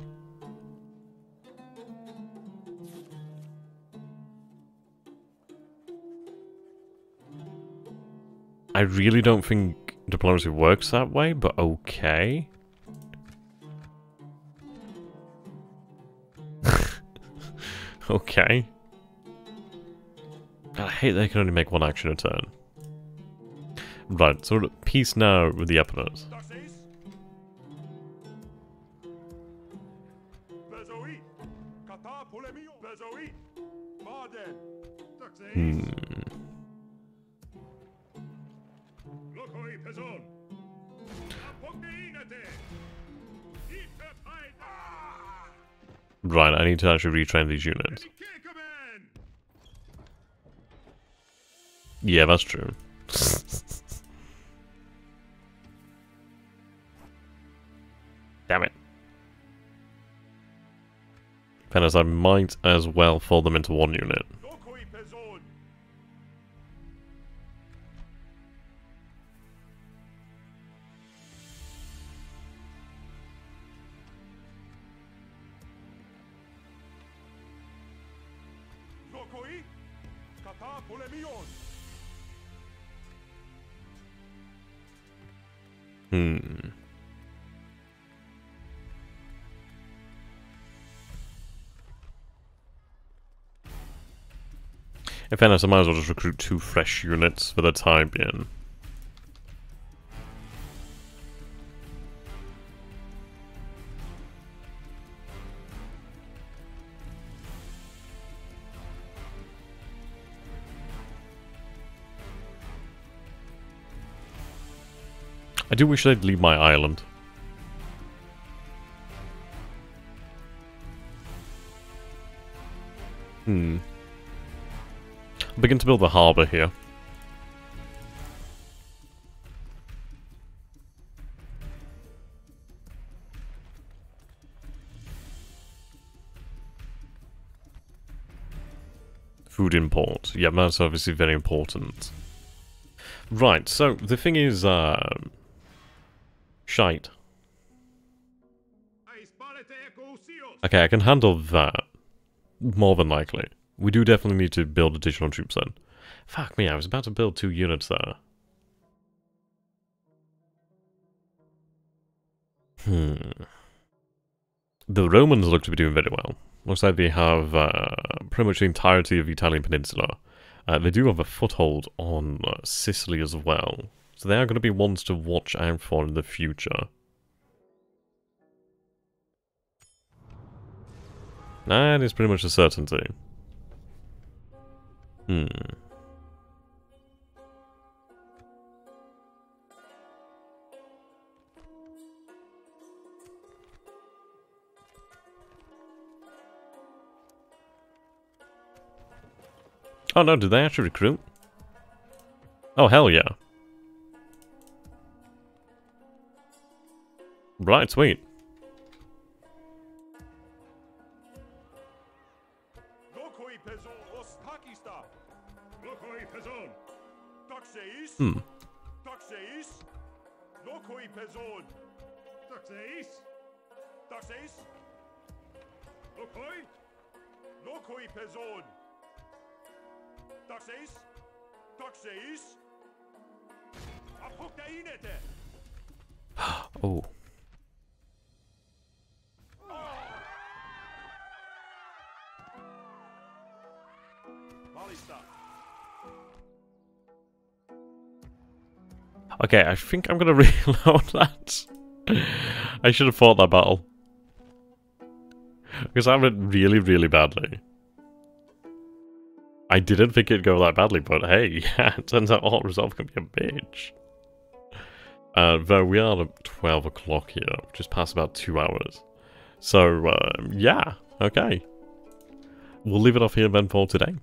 I really don't think diplomacy works that way, but okay. Okay. God, I hate they can only make one action a turn. Right, so we're at peace now with the Epirots. Right, I need to actually retrain these units. Yeah, that's true. Damn it. Fairness, I might as well fold them into one unit. In fairness, I might as well just recruit 2 fresh units for the time being. I do wish they'd leave my island. Begin to build a harbour here. Food import. Yeah, that's obviously very important. Right, so the thing is, shite. Okay, I can handle that. More than likely. We do definitely need to build additional troops then. Fuck me, I was about to build 2 units there. The Romans look to be doing very well. Looks like they have pretty much the entirety of the Italian peninsula. They do have a foothold on Sicily as well. So they are going to be ones to watch out for in the future. That is pretty much a certainty. Oh no, did they actually recruit? Oh hell yeah. Right, sweet. Oh. Okay, I think I'm gonna reload that. I should have fought that battle. Because I went really, really badly. I didn't think it'd go that badly, but hey, yeah, it turns out auto resolve can be a bitch. Though we are at 12 o'clock here, which is past about 2 hours. So, yeah, okay. We'll leave it off here then for today.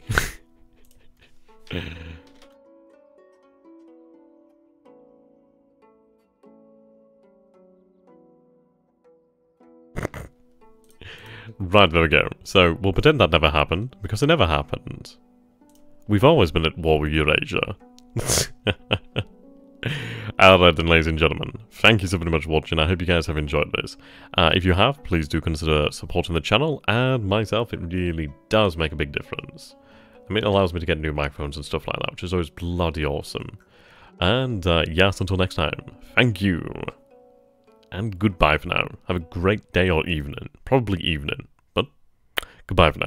Right, there we go. So, we'll pretend that never happened, because it never happened. We've always been at war with Eurasia. Alright then, ladies and gentlemen, thank you so very much for watching. I hope you guys have enjoyed this. If you have, please do consider supporting the channel, and myself, it really does make a big difference. I mean, it allows me to get new microphones and stuff like that, which is always bloody awesome. And, yes, until next time, thank you. And goodbye for now. Have a great day or evening. Probably evening, but goodbye for now.